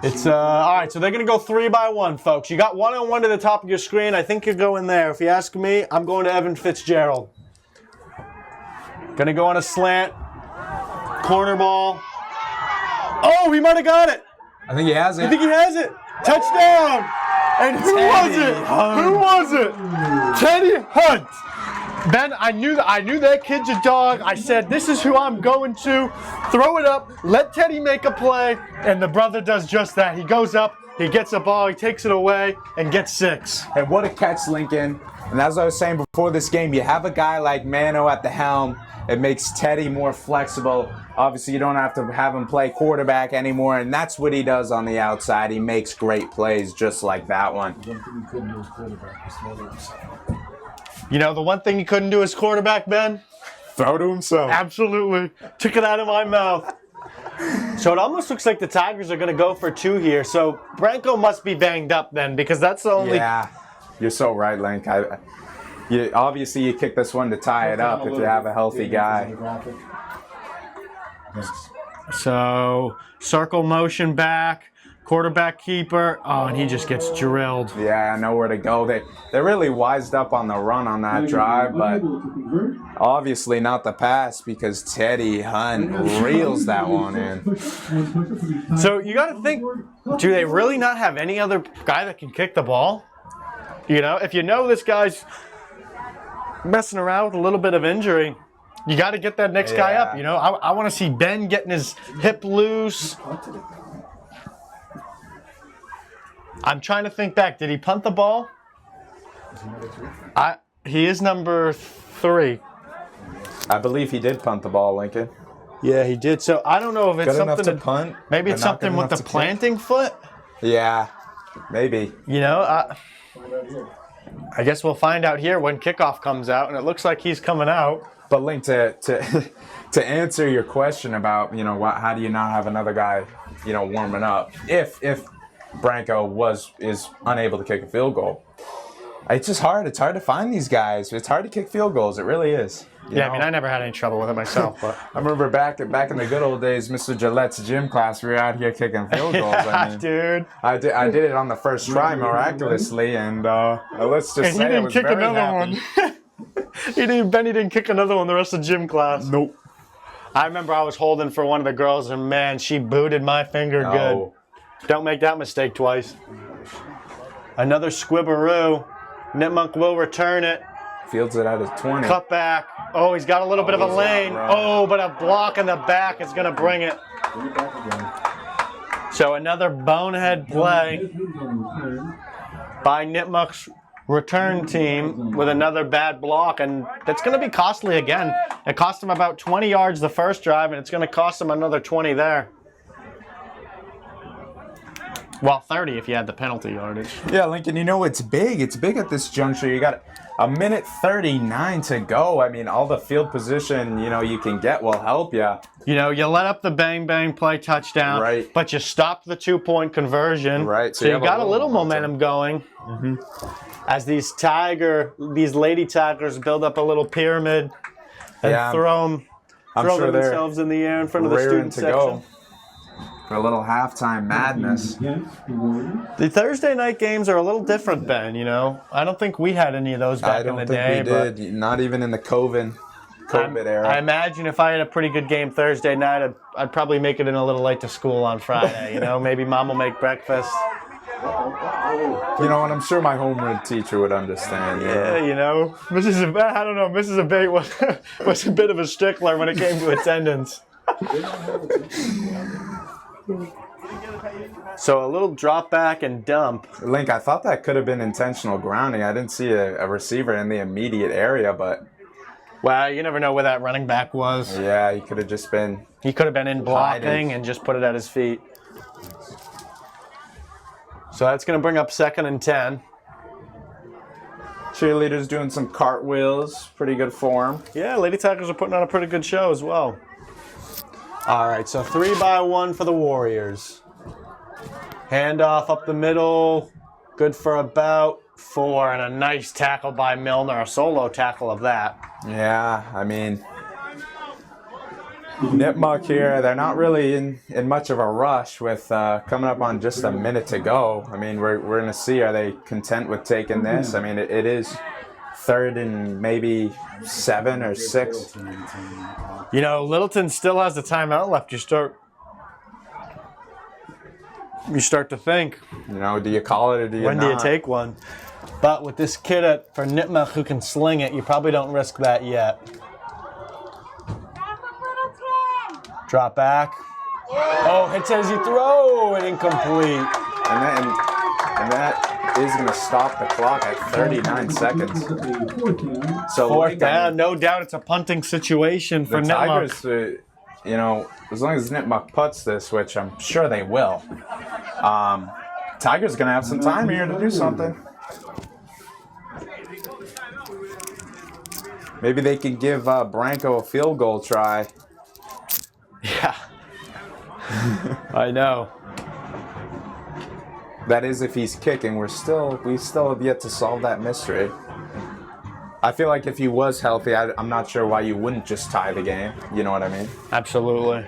Speaker 3: It's all right. So they're gonna go 3-by-1, folks. You got 1-on-1 to the top of your screen. I think you're going there. If you ask me, I'm going to Evan Fitzgerald. Gonna go on a slant, corner ball. Oh, he might have got it.
Speaker 2: I think he has it.
Speaker 3: You think he has it? Touchdown! And who was it? Who was it? Teddy Hunt. Ben, I knew that kid's a dog. I said, this is who I'm going to. Throw it up, let Teddy make a play, and the brother does just that. He goes up, He gets the ball, he takes it away, and gets 6.
Speaker 2: And what a catch, Lincoln. And as I was saying before this game, you have a guy like Mano at the helm. It makes Teddy more flexible. Obviously, you don't have to have him play quarterback anymore, and that's what he does on the outside. He makes great plays just like that one.
Speaker 3: You know, the one thing he couldn't do as quarterback, Ben?
Speaker 2: Throw to himself.
Speaker 3: Absolutely. Took it out of my mouth. So it almost looks like the Tigers are going to go for 2 here. So Branco must be banged up then, because that's the only...
Speaker 2: Yeah, you're so right, Link. Obviously, you kick this one to tie it up if you have a healthy guy.
Speaker 3: So circle motion back, quarterback keeper. Oh, and he just gets drilled.
Speaker 2: Yeah, nowhere to go. They really wised up on the run on that drive, but obviously not the pass because Teddy Hunt reels that one in.
Speaker 3: So you got to think, do they really not have any other guy that can kick the ball? You know, if you know this guy's messing around with a little bit of injury, you got to get that next guy up. You know, I want to see Ben getting his hip loose. I'm trying to think back. Did he punt the ball? He is number 3.
Speaker 2: I believe he did punt the ball, Lincoln.
Speaker 3: Yeah, he did. So I don't know if it's
Speaker 2: Good enough
Speaker 3: something
Speaker 2: to punt.
Speaker 3: Maybe it's something with the planting foot.
Speaker 2: Yeah, maybe.
Speaker 3: You know, I guess we'll find out here when kickoff comes out, and it looks like he's coming out.
Speaker 2: But Link, to answer your question about, you know, how do you not have another guy, you know, warming up if Branco is unable to kick a field goal? It's just hard. It's hard to find these guys. It's hard to kick field goals. It really is. You know?
Speaker 3: I mean, I never had any trouble with it myself. But
Speaker 2: I remember back in the good old days, Mr. Gillette's gym class, we were out here kicking field goals. I mean,
Speaker 3: dude.
Speaker 2: I did it on the first try miraculously, and let's just say I was very happy.
Speaker 3: Benny didn't kick another one the rest of gym class.
Speaker 2: Nope.
Speaker 3: I remember I was holding for one of the girls, and man, she booted my finger good. Don't make that mistake twice. Another squibberoo. Nipmuc will return it.
Speaker 2: Fields it at his 20.
Speaker 3: Cut back. Oh, he's got a little bit of a lane. Oh, but a block in the back is going to bring it. So another bonehead play by Nipmuc's return team with another bad block, and that's going to be costly again. It cost him about 20 yards the first drive, and it's going to cost him another 20 there. Well, 30 if you had the penalty yardage.
Speaker 2: Yeah, Lincoln, you know, it's big. It's big at this juncture. You got a minute 39 to go. I mean, all the field position, you know, you can get will help you.
Speaker 3: You know, you let up the bang-bang play touchdown,
Speaker 2: right,
Speaker 3: but you stopped the 2-point conversion.
Speaker 2: Right.
Speaker 3: So you got a little momentum going. Mm-hmm. As these Lady Tigers build up a little pyramid and throw themselves in the air in front of the student section.
Speaker 2: Go for a little halftime madness.
Speaker 3: The Thursday night games are a little different, Ben, you know. I don't think we had any of those back in the day.
Speaker 2: I don't think we did. Not even in the COVID era. I
Speaker 3: imagine if I had a pretty good game Thursday night, I'd probably make it in a little late to school on Friday, you know. Maybe Mom will make breakfast.
Speaker 2: You know, and I'm sure my homeroom teacher would understand.
Speaker 3: Yeah, you know. Mrs. Abate was a bit of a stickler when it came to attendance. So a little drop back and dump.
Speaker 2: Link, I thought that could have been intentional grounding. I didn't see a receiver in the immediate area, but...
Speaker 3: Well, you never know where that running back was.
Speaker 2: Yeah, he could have just been...
Speaker 3: He could have been in blocking and just put it at his feet. So that's going to bring up 2nd and 10.
Speaker 2: Cheerleaders doing some cartwheels. Pretty good form.
Speaker 3: Yeah, Lady Tigers are putting on a pretty good show as well. All right, so 3-by-1 for the Warriors. Handoff up the middle. Good for about 4. And a nice tackle by Milner. A solo tackle of that.
Speaker 2: Yeah, I mean... Nipmuc here, they're not really in much of a rush with coming up on just a minute to go. I mean, we're going to see, are they content with taking this? I mean, it is 3rd and maybe 7 or 6.
Speaker 3: You know, Littleton still has the timeout left. You start to think.
Speaker 2: You know, do you call it or do you not?
Speaker 3: When do you take one? But with this kid for Nipmuc who can sling it, you probably don't risk that yet. Drop back. Oh, hits as you throw and incomplete.
Speaker 2: And that is going to stop the clock at 39 seconds. So
Speaker 3: Fourth down, no doubt it's a punting situation for
Speaker 2: the
Speaker 3: Nipmuc.
Speaker 2: Tigers, you know, as long as Nipmuc puts this, which I'm sure they will, Tigers going to have some time here to do something. Maybe they can give Branco a field goal try.
Speaker 3: Yeah. I know.
Speaker 2: That is if he's kicking. We still have yet to solve that mystery. I feel like if he was healthy, I'm not sure why you wouldn't just tie the game. You know what I mean?
Speaker 3: Absolutely.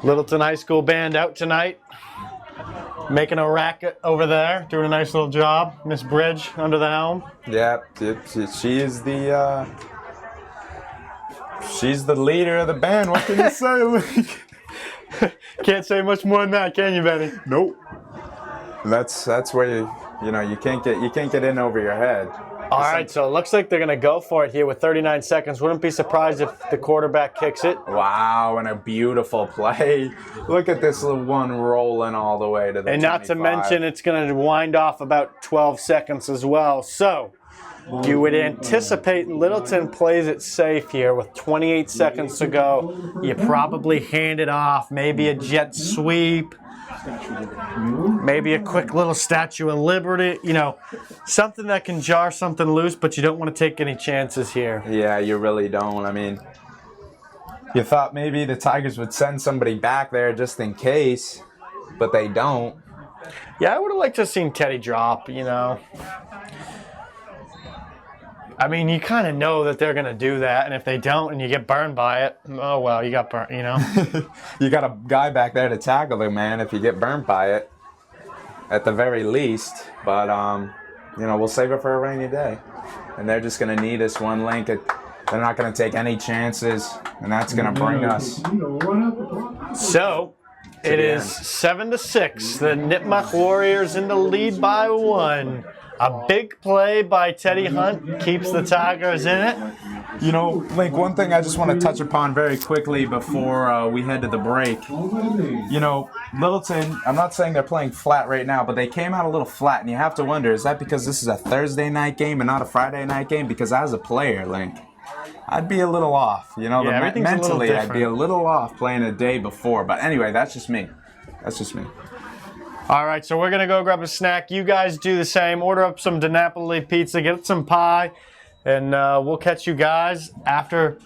Speaker 3: Littleton High School band out tonight. Making a racket over there, doing a nice little job. Miss Bridge under the helm.
Speaker 2: Yeah, she is she's the leader of the band. What can you say?
Speaker 3: Can't say much more than that, can you, Benny?
Speaker 2: Nope. That's where you can't get in over your head.
Speaker 3: All right, so it looks like they're going to go for it here with 39 seconds. Wouldn't be surprised if the quarterback kicks it.
Speaker 2: Wow, and a beautiful play. Look at this little one rolling all the way to the
Speaker 3: And not to
Speaker 2: 25.
Speaker 3: mention, it's going to wind off about 12 seconds as well. So you would anticipate Littleton plays it safe here with 28 seconds to go. You probably hand it off, maybe a jet sweep. Maybe a quick little Statue of Liberty, something that can jar something loose, but you don't want to take any chances here.
Speaker 2: Yeah, you really don't. I mean, you thought maybe the Tigers would send somebody back there just in case, but they don't.
Speaker 3: Yeah, I would have liked to have seen Teddy drop, I mean, you kind of know that they're going to do that, and if they don't and you get burned by it, oh, well, you got burned,
Speaker 2: You got a guy back there to tackle the man if you get burned by it, at the very least. But, we'll save it for a rainy day. And they're just going to need us one link. They're not going to take any chances, and that's going to bring us.
Speaker 3: So, it is 7-6. The Nipmuc Warriors in the lead by 1. A big play by Teddy Hunt keeps the Tigers in it.
Speaker 2: Link, one thing I just want to touch upon very quickly before we head to the break. Littleton, I'm not saying they're playing flat right now, but they came out a little flat, and you have to wonder, is that because this is a Thursday night game and not a Friday night game? Because as a player, Link, I'd be a little off. Mentally, I'd be a little off playing a day before. But anyway, that's just me.
Speaker 3: All right, so we're going to go grab a snack. You guys do the same. Order up some DiNapoli pizza, get some pie, and we'll catch you guys after.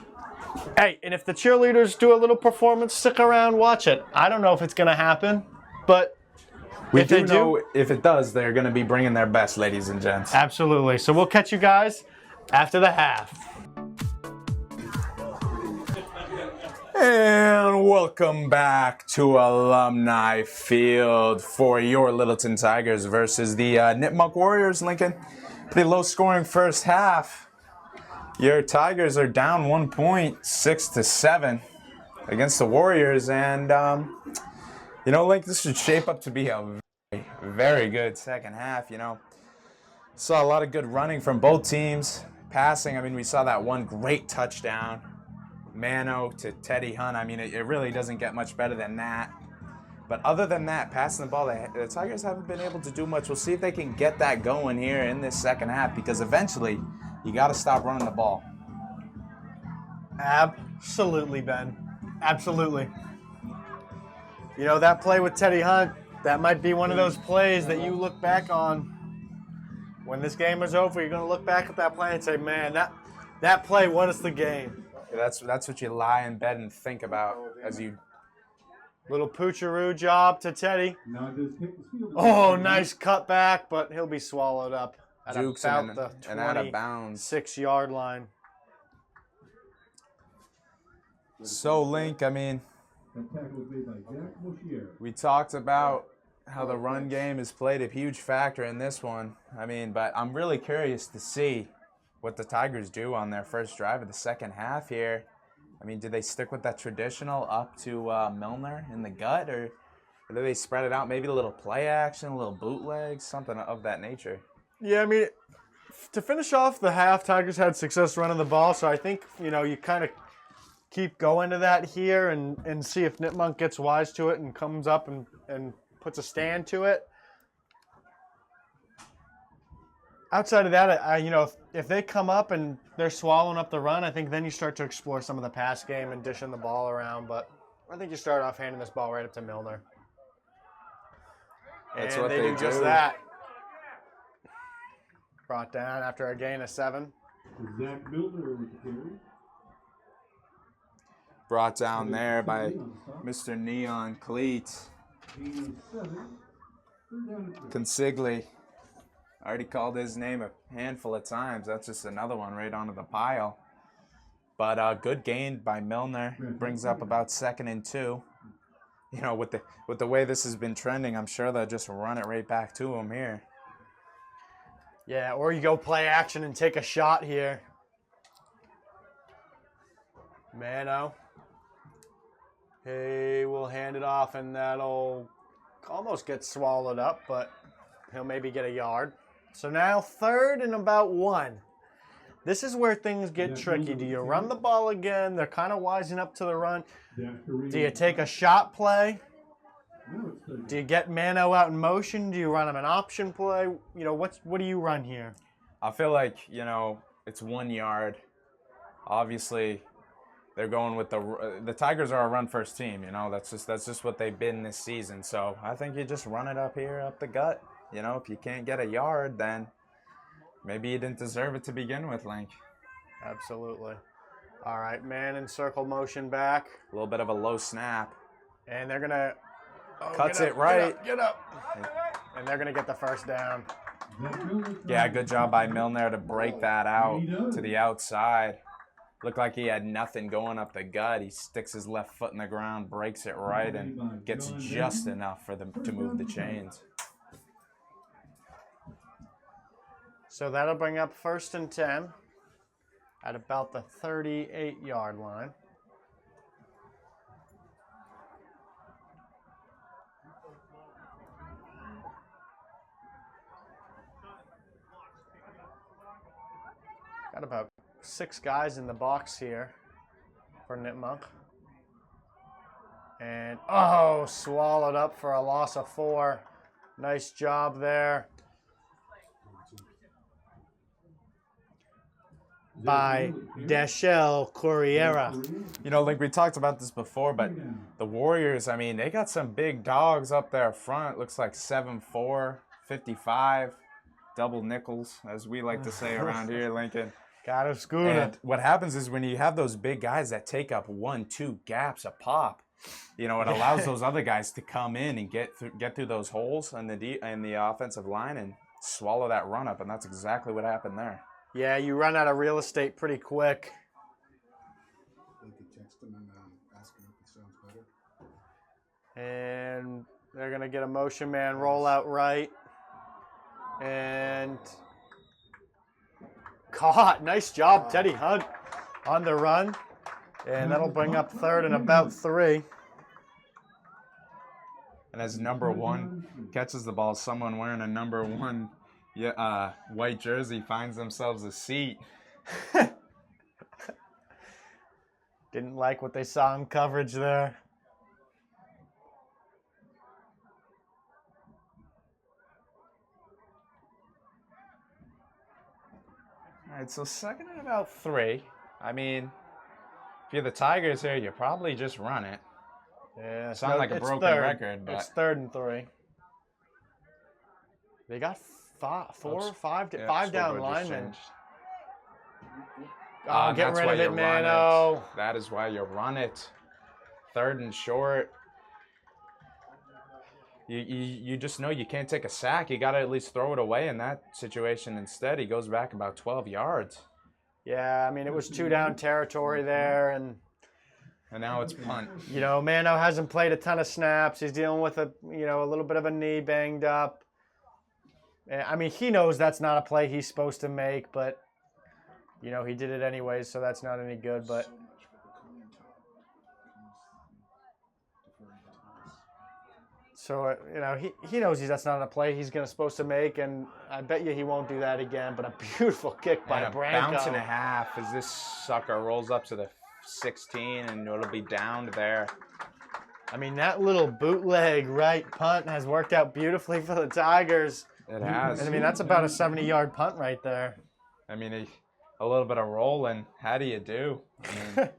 Speaker 3: Hey, and if the cheerleaders do a little performance, stick around, watch it. I don't know if it's going to happen, but
Speaker 2: if they do, if it does, they're going to be bringing their best, ladies and gents.
Speaker 3: Absolutely. So we'll catch you guys after the half.
Speaker 2: And welcome back to Alumni Field for your Littleton Tigers versus the Nipmuc Warriors, Lincoln. Pretty low-scoring first half. Your Tigers are down 1 point, 6-7 against the Warriors. And, Link, this should shape up to be a very, very good second half, Saw a lot of good running from both teams. Passing, I mean, we saw that one great touchdown. Mano to Teddy Hunt. I mean, it really doesn't get much better than that. But other than that, passing the ball, the Tigers haven't been able to do much. We'll see if they can get that going here in this second half, because eventually you got to stop running the ball.
Speaker 3: Absolutely, Ben. Absolutely. That play with Teddy Hunt, that might be one of those plays that you look back on. When this game is over, you're going to look back at that play and say, man, that play won us the game.
Speaker 2: That's what you lie in bed and think about as you.
Speaker 3: Little poocheroo job to Teddy. Oh, nice cutback, but he'll be swallowed up at
Speaker 2: Jukes
Speaker 3: about the
Speaker 2: and out of bounds.
Speaker 3: 6-yard line.
Speaker 2: So, Link, I mean, we talked about how the run game has played a huge factor in this one. I mean, but I'm really curious to see what the Tigers do on their first drive of the second half here. I mean, do they stick with that traditional up to Milner in the gut, or do they spread it out? Maybe a little play action, a little bootleg, something of that nature.
Speaker 3: Yeah, I mean, to finish off the half, Tigers had success running the ball, so I think, you kind of keep going to that here and see if Nipmuc gets wise to it and comes up and puts a stand to it. Outside of that, if they come up and they're swallowing up the run, I think then you start to explore some of the pass game and dishing the ball around. But I think you start off handing this ball right up to Milner.
Speaker 2: That's
Speaker 3: and
Speaker 2: what
Speaker 3: they
Speaker 2: they
Speaker 3: do just
Speaker 2: do.
Speaker 3: that. Brought down after a gain of 7.
Speaker 4: Zach Milner with the carry.
Speaker 2: Brought down there by Mr. Neon Cleat.
Speaker 4: Gain of 7. Third down and 3.
Speaker 2: Consigli. I already called his name a handful of times. That's just another one right onto the pile. But good gain by Milner. Brings up about 2nd and 2. With the way this has been trending, I'm sure they'll just run it right back to him here.
Speaker 3: Yeah, or you go play action and take a shot here. Mano. He will hand it off, and that'll almost get swallowed up, but he'll maybe get a yard. So now 3rd and about 1. This is where things get tricky. Do you run the ball again? They're kind of wising up to the run. Do you take a shot play? Do you get Mano out in motion? Do you run him an option play? What do you run here?
Speaker 2: I feel like, it's 1 yard. Obviously, they're going with the Tigers are a run-first team, That's just what they've been this season. So I think you just run it up here, up the gut. If you can't get a yard, then maybe you didn't deserve it to begin with, Link.
Speaker 3: Absolutely. All right, man in circle motion back.
Speaker 2: A little bit of a low snap.
Speaker 3: And they're going to...
Speaker 2: Cuts it right.
Speaker 3: Get up. And they're going to get the first down.
Speaker 2: Yeah, good job by Milner to break that out to the outside. Looked like he had nothing going up the gut. He sticks his left foot in the ground, breaks it right, and gets just enough for them to move the chains.
Speaker 3: So that'll bring up 1st and 10 at about the 38-yard line. Got about 6 guys in the box here for Nipmuc. And, swallowed up for a loss of 4. Nice job there by Dashel Corriera.
Speaker 2: Link, we talked about this before, but the Warriors, they got some big dogs up there front. Looks like 7'4", 55, double nickels, as we like to say around here, Lincoln.
Speaker 3: Got a scooter.
Speaker 2: And what happens is when you have those big guys that take up 1-2 gaps a pop, it allows those other guys to come in and get through those holes in the offensive line and swallow that run up, and that's exactly what happened there.
Speaker 3: Yeah, you run out of real estate pretty quick.
Speaker 5: They could text him and ask him if it sounds better.
Speaker 3: And they're going to get a motion man roll out right. And caught. Nice job, Teddy Hunt on the run. And that'll bring up 3rd and about 3.
Speaker 2: And as number 1 catches the ball, someone wearing a number 1 white jersey finds themselves a seat.
Speaker 3: Didn't like what they saw in coverage there.
Speaker 2: All right, so 2nd and about 3. If you're the Tigers here, you probably just run it.
Speaker 3: Yeah,
Speaker 2: Sound like a broken record, but
Speaker 3: it's 3rd and 3. They got 5 down linemen. Get rid of it, Mano.
Speaker 2: That is why you run it. 3rd and short. You just know you can't take a sack. You got to at least throw it away in that situation. Instead, he goes back about 12 yards.
Speaker 3: Yeah, it was 2 down territory there, and
Speaker 2: now it's punt.
Speaker 3: Mano hasn't played a ton of snaps. He's dealing with a little bit of a knee banged up. He knows that's not a play he's supposed to make, but he did it anyways, so that's not any good. But
Speaker 5: So much for the coin toss.
Speaker 3: So, he knows that's not a play he's supposed to make, and I bet you he won't do that again. But a beautiful kick by
Speaker 2: And a
Speaker 3: Branco.
Speaker 2: bounce and a half as this sucker rolls up to the 16, and it'll be downed there.
Speaker 3: I mean, that little bootleg right punt has worked out beautifully for the Tigers.
Speaker 2: It has.
Speaker 3: And I mean, that's about a 70-yard punt right there.
Speaker 2: I mean, a little bit of rolling. How do you do? I mean,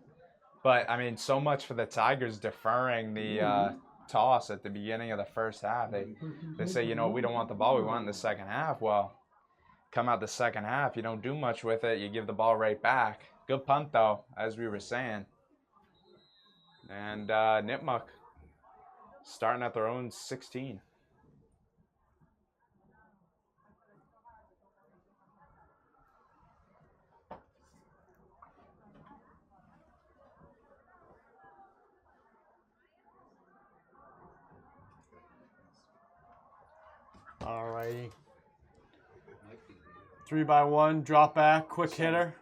Speaker 2: but, I mean, so much for the Tigers deferring the toss at the beginning of the first half. They say, we don't want the ball. We want it in the second half. Well, come out the second half, you don't do much with it. You give the ball right back. Good punt, though, as we were saying. And Nipmuc starting at their own 16.
Speaker 3: All righty. 3-by-1, drop back, quick hitter.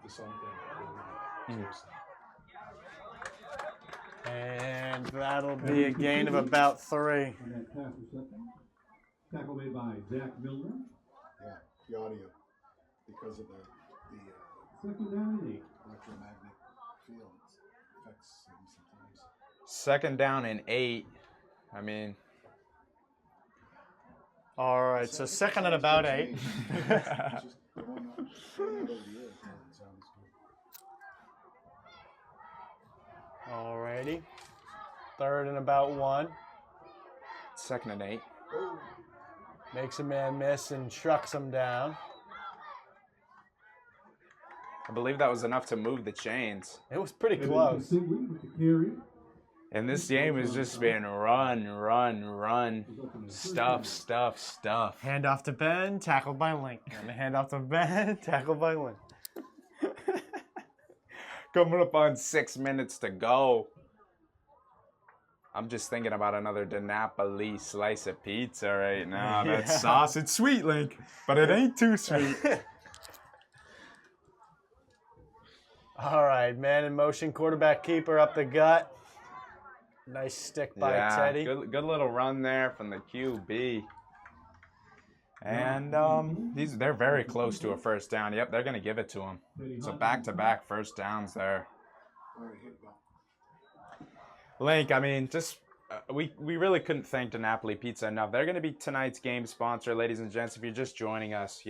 Speaker 3: And that'll be a gain of about 3.
Speaker 4: And that pass reception. Tackle made by Zach Milner.
Speaker 5: Yeah, the audio, because of the
Speaker 4: Second down and 8.
Speaker 5: electromagnetic field affects him sometimes.
Speaker 2: Second down and 8. I mean,
Speaker 3: All right, so second and about 8.
Speaker 5: It's just going out over the air. It sounds good.
Speaker 3: All righty. Third and about 1.
Speaker 2: second and 8.
Speaker 3: Makes a man miss and trucks him down.
Speaker 2: I believe that was enough to move the chains.
Speaker 3: It was pretty close.
Speaker 4: Singley with the carry.
Speaker 2: And this game has just been run, stuff.
Speaker 3: Hand off to Ben, tackled by Link. And the hand off to Ben, tackled by Link.
Speaker 2: Coming up on 6 minutes to go. I'm just thinking about another DiNapoli slice of pizza right now.
Speaker 3: Yeah.
Speaker 2: That sauce, it's sweet, Link, but it ain't too sweet.
Speaker 3: All right, man in motion, quarterback keeper up the gut. Nice stick by Teddy.
Speaker 2: Good little run there from the QB. And they're very close to a first down. Yep, they're going to give it to him. So back-to-back first downs there. Link, I mean, just we really couldn't thank DiNapoli Pizza enough. They're going to be tonight's game sponsor, ladies and gents. If you're just joining us,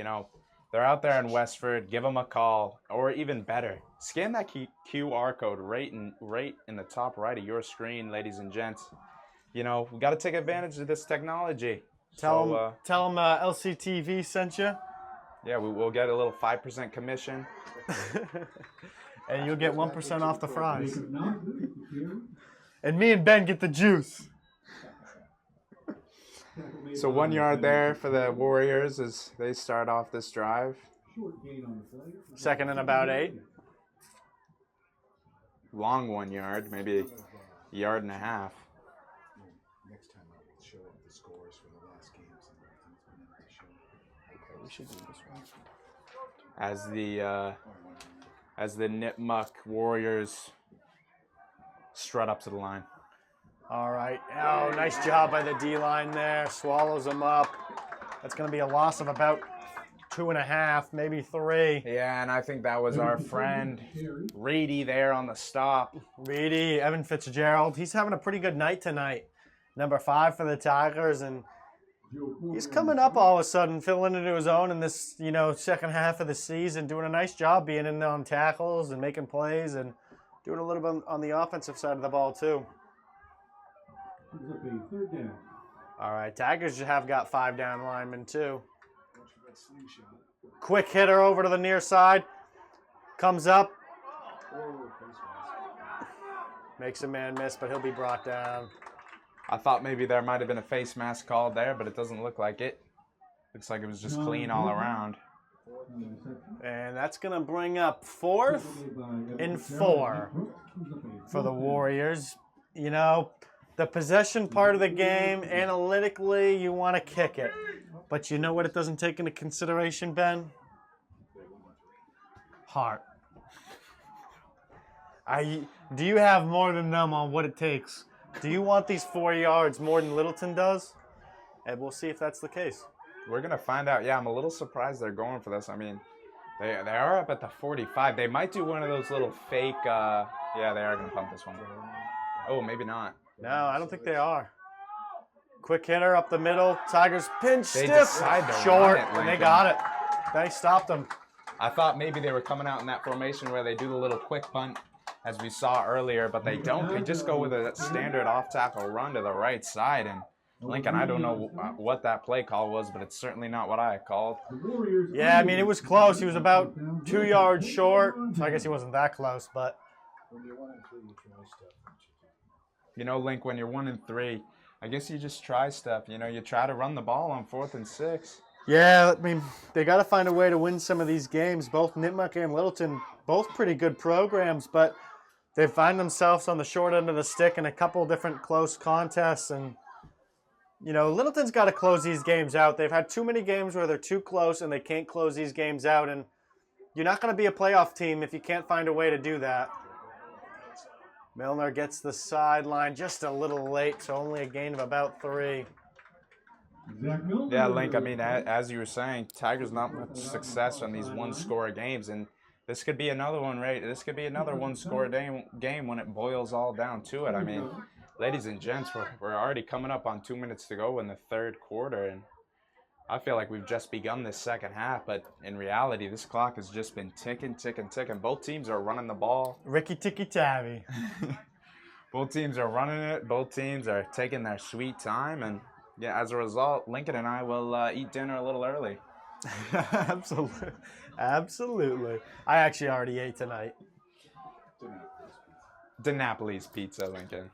Speaker 2: they're out there in Westford. Give them a call, or even better, scan that QR code right in the top right of your screen, ladies and gents. We got to take advantage of this technology.
Speaker 3: Tell them LCTV sent you.
Speaker 2: Yeah, we'll get a little 5% commission.
Speaker 3: And you'll get 1% off the fries.
Speaker 4: Jacob Nelson with the carry.
Speaker 3: And me and Ben get the juice.
Speaker 4: Tackle made
Speaker 2: So
Speaker 4: by
Speaker 2: 1 yard
Speaker 4: Ben.
Speaker 2: there for the Warriors as they start off this drive.
Speaker 4: Short gain on the play.
Speaker 3: Second and about 8.
Speaker 2: Long 1 yard, maybe a yard and a half.
Speaker 5: Next time I will show up the scores for the last games and everything's been to show.
Speaker 3: We should do this one.
Speaker 2: As the Nipmuc Warriors strut up to the line.
Speaker 3: All right. Oh, nice job by the D-line there. Swallows them up. That's going to be a loss of about 2.5, maybe 3.
Speaker 2: Yeah, and I think that was our friend Reedy there on the stop.
Speaker 3: Reedy, Evan Fitzgerald. He's having a pretty good night tonight. Number 5 for the Tigers, and he's coming up all of a sudden, filling into his own in this, second half of the season, doing a nice job being in on tackles and making plays and doing a little bit on the offensive side of the ball too.
Speaker 4: Brings up a third down.
Speaker 3: All right, Tigers have got 5 down linemen too.
Speaker 5: Watch for that slingshot.
Speaker 3: Quick hitter over to the near side. Comes up.
Speaker 5: Oh, face mask.
Speaker 3: Makes a man miss, but he'll be brought down.
Speaker 2: I thought maybe there might have been a face mask called there, but it doesn't look like it. Looks like it was just clean all around.
Speaker 4: On the reception.
Speaker 3: And that's going to bring up 4th
Speaker 4: Tackle made by Evan
Speaker 3: and
Speaker 4: Fitzgerald.
Speaker 3: 4
Speaker 4: Brings up a
Speaker 3: for the
Speaker 4: fourth down.
Speaker 3: Warriors. The possession part of the game, analytically, you want to kick it. But you know what it doesn't take into consideration, Ben? Heart. Do you have more than them on what it takes? Do you want these 4 yards more than Littleton does? And we'll see if that's the case.
Speaker 2: We're going to find out. Yeah, I'm a little surprised they're going for this. I mean, they are up at the 45. They might do one of those little fake, yeah, they are going to pump this one. Oh, maybe not.
Speaker 3: No, I don't think they are. Quick hitter up the middle. Tigers pinch
Speaker 2: They
Speaker 3: stiff.
Speaker 2: decide to
Speaker 3: Short,
Speaker 2: run it,
Speaker 3: and they
Speaker 2: Lincoln.
Speaker 3: got it. They stopped them.
Speaker 2: I thought maybe they were coming out in that formation where they do the little quick punt as we saw earlier, but they don't. They just go with a standard off-tackle run to the right side. And Lincoln, I don't know what that play call was, but it's certainly not what I had called.
Speaker 3: Yeah, I mean, it was close. He was about 2 yards short. So I guess he wasn't that close, but
Speaker 5: When you're 1 and 3, you try stuff.
Speaker 2: You know, Link, when you're 1 and 3, I guess you just try stuff. You know, you try to run the ball on 4th and 6.
Speaker 3: yeah, I mean, they got to find a way to win some of these games. Both Nipmuc and Littleton, both pretty good programs, but they find themselves on the short end of the stick in a couple different close contests. And, you know, Littleton's got to close these games out. They've had too many games where they're too close and they can't close these games out. And you're not going to be a playoff team if you can't find a way to do that. Milner gets the sideline just a little late, so only a gain of about 3.
Speaker 2: Yeah, Link, I mean, as you were saying, Tigers not much success on these one-score games, and this could be another one, right? This could be another one-score game when it boils all down to it. I mean, ladies and gents, we're already coming up on 2 minutes to go in the third quarter, and I feel like we've just begun this second half, but in reality, this clock has just been ticking, ticking, ticking. Both teams are running the ball.
Speaker 3: Ricky Ticky Tavi.
Speaker 2: Both teams are running it. Both teams are taking their sweet time, and yeah, as a result, Lincoln and I will eat dinner a little early.
Speaker 3: Absolutely. Absolutely. I actually already ate tonight.
Speaker 2: DiNapoli's pizza, Lincoln.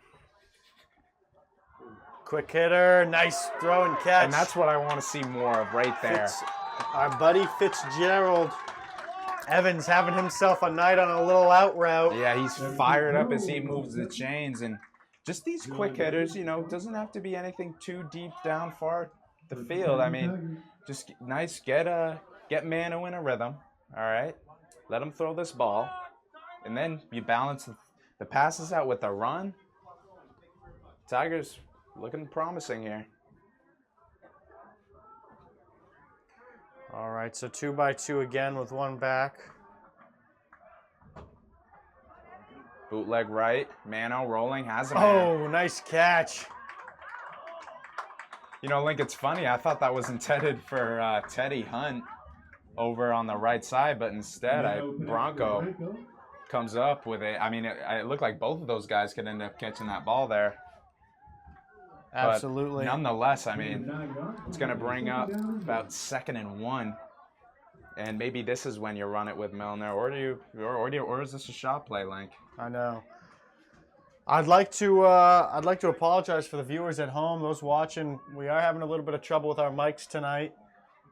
Speaker 3: Quick hitter, nice throw and catch.
Speaker 2: And that's what I want to see more of right there.
Speaker 3: Our buddy Fitzgerald Evans having himself a night on a little out route.
Speaker 2: Yeah, he's fired up as he moves the chains. And just these quick hitters, you know, doesn't have to be anything too deep down far the field. I mean, just nice, get Mano in a rhythm, all right? Let him throw this ball. And then you balance the passes out with the run. Tigers looking promising here.
Speaker 3: All right, so 2 by 2 again with one back.
Speaker 2: Bootleg right. Mano rolling, has a man.
Speaker 3: Oh, nice catch.
Speaker 2: You know, Link, it's funny. I thought that was intended for Teddy Hunt over on the right side, but instead Bronco comes up with it. I mean, it looked like both of those guys could end up catching that ball there.
Speaker 3: Absolutely.
Speaker 2: But nonetheless, I mean, it's going to bring up about 2nd and 1. And maybe this is when you run it with Milner, or is this a shot play, Link?
Speaker 3: I know. I'd like to apologize for the viewers at home, those watching. We are having a little bit of trouble with our mics tonight.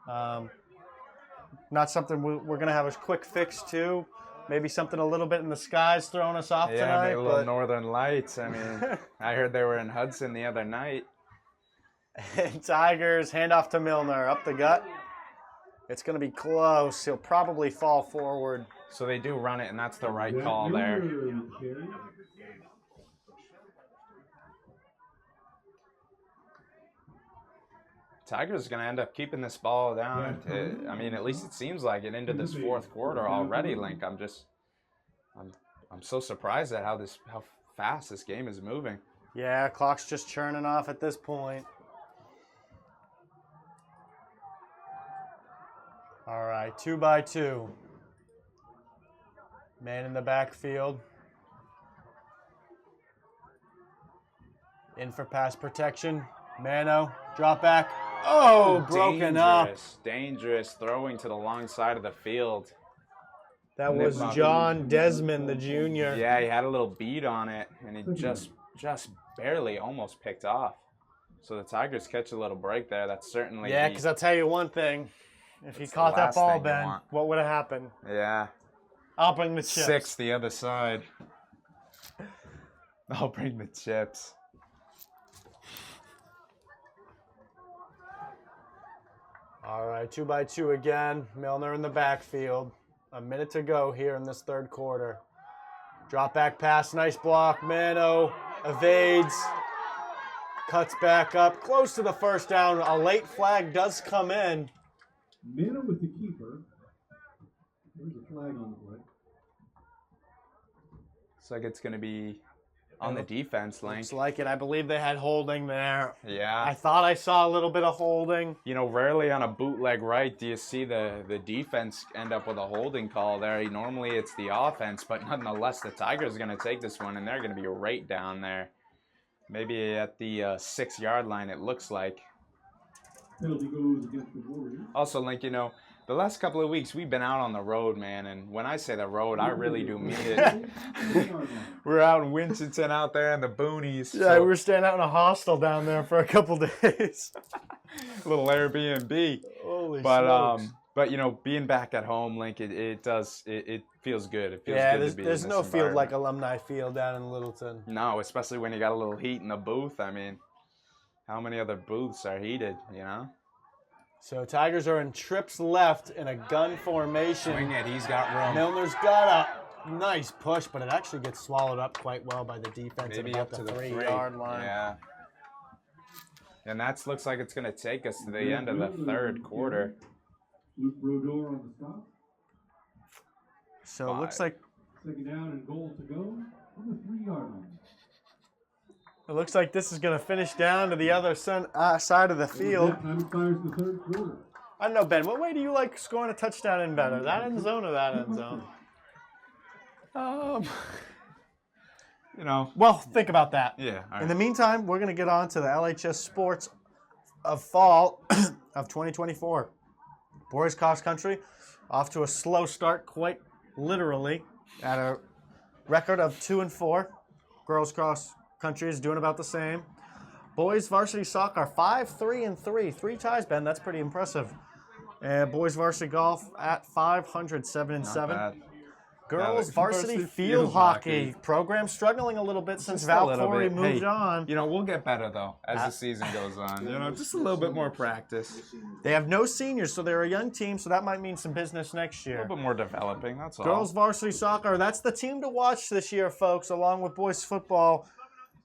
Speaker 3: Not something we're going to have a quick fix to. Maybe something a little bit in the skies throwing us off
Speaker 2: yeah,
Speaker 3: tonight.
Speaker 2: maybe a little northern lights. I mean, I heard they were in Hudson the other night.
Speaker 3: Tigers, handoff to Milner, up the gut. It's going to be close. He'll probably fall forward.
Speaker 2: So they do run it, and that's the right call there. Tigers going to end up keeping this ball down. I mean, at least it seems like it into this fourth quarter already, Link. I'm so surprised at how fast this game is moving.
Speaker 3: Yeah, clock's just churning off at this point. All right, 2 by 2. Man in the backfield. In for pass protection. Mano, drop back. Oh, broken up.
Speaker 2: Dangerous throwing to the long side of the field.
Speaker 3: That was
Speaker 2: Nipmuc.
Speaker 3: John Desmond, the junior.
Speaker 2: Yeah, he had a little beat on it, and he just barely almost picked off. So the Tigers catch a little break there. That's certainly
Speaker 3: Yeah, because I'll tell you one thing. If he caught that
Speaker 2: last
Speaker 3: ball,
Speaker 2: thing you
Speaker 3: Ben,
Speaker 2: want.
Speaker 3: what would have happened?
Speaker 2: Yeah.
Speaker 3: I'll bring the chips.
Speaker 2: 6 the other side. I'll bring the chips.
Speaker 3: All right, 2 by 2 again. Milner in the backfield. A minute to go here in this third quarter. Drop back pass, nice block. Mano evades. Cuts back up, close to the first down. A late flag does come in.
Speaker 4: Mana with the keeper. There's a flag on the play.
Speaker 2: Looks like it's going to be on the defense, Link.
Speaker 3: Looks like it. I believe they had holding there.
Speaker 2: Yeah.
Speaker 3: I thought I saw a little bit of holding.
Speaker 2: You know, rarely on a bootleg right do you see the defense end up with a holding call there. Normally it's the offense, but nonetheless, the Tigers are going to take this one, and they're going to be right down there. Maybe at the 6-yard line, it looks like.
Speaker 4: Penalty goes against the Warriors.
Speaker 2: Also, Link, you know, the last couple of weeks we've been out on the road, man, and when I say the road, I really do mean it. We're out in Winchendon out there in the boonies.
Speaker 3: Yeah, we were staying out in a hostel down there for a couple days.
Speaker 2: Little Airbnb.
Speaker 3: Holy smokes.
Speaker 2: But you know, being back at home, Link, it feels good. It feels good to be
Speaker 3: there's
Speaker 2: in
Speaker 3: no
Speaker 2: this
Speaker 3: field like
Speaker 2: environment.
Speaker 3: Alumni Field down in Littleton.
Speaker 2: No, especially when you got a little heat in the booth. I mean, how many other booths are heated, you know?
Speaker 3: So Tigers are in trips left in a gun formation.
Speaker 2: Swing it, he's got room.
Speaker 3: Milner's got a nice push, but it actually gets swallowed up quite well by the defense
Speaker 2: Maybe
Speaker 3: at
Speaker 2: up
Speaker 3: about
Speaker 2: to
Speaker 3: the
Speaker 2: the
Speaker 3: 3-yard line.
Speaker 2: Yeah. And that looks like it's going to take us to the end of the third quarter.
Speaker 4: Luke Brodeur on the stop.
Speaker 3: So it looks like
Speaker 4: Second down and goal to go on the 3-yard line.
Speaker 3: this is going to finish down to the other side of the field.
Speaker 4: That time expires the third quarter.
Speaker 3: I don't know, Ben. What way do you like scoring a touchdown in better? That end zone or that end zone?
Speaker 2: You know.
Speaker 3: Well, think about that.
Speaker 2: Yeah. All
Speaker 3: In the
Speaker 2: right.
Speaker 3: meantime, we're going to get on to the LHS Sports of Fall of 2024. Boys cross country off to a slow start, quite literally, at a record of 2-4. Girls cross country is doing about the same. Boys varsity soccer 5-3-3, 3 ties, Ben. That's pretty impressive. And boys varsity golf at 500, 7-7.
Speaker 2: Not bad.
Speaker 3: Girls
Speaker 2: Yeah,
Speaker 3: varsity
Speaker 2: varsity
Speaker 3: field
Speaker 2: field
Speaker 3: hockey
Speaker 2: hockey.
Speaker 3: program struggling a little bit since
Speaker 2: Just a little
Speaker 3: Valcory
Speaker 2: bit.
Speaker 3: moved
Speaker 2: Hey,
Speaker 3: on.
Speaker 2: You know, we'll get better, though, as the season goes on. You know, just a little bit more practice.
Speaker 3: They have no seniors, so they're a young team, so that might mean some business next
Speaker 2: A
Speaker 3: year.
Speaker 2: little bit more developing, that's all.
Speaker 3: Girls varsity soccer, that's the team to watch this year, folks, along with boys football.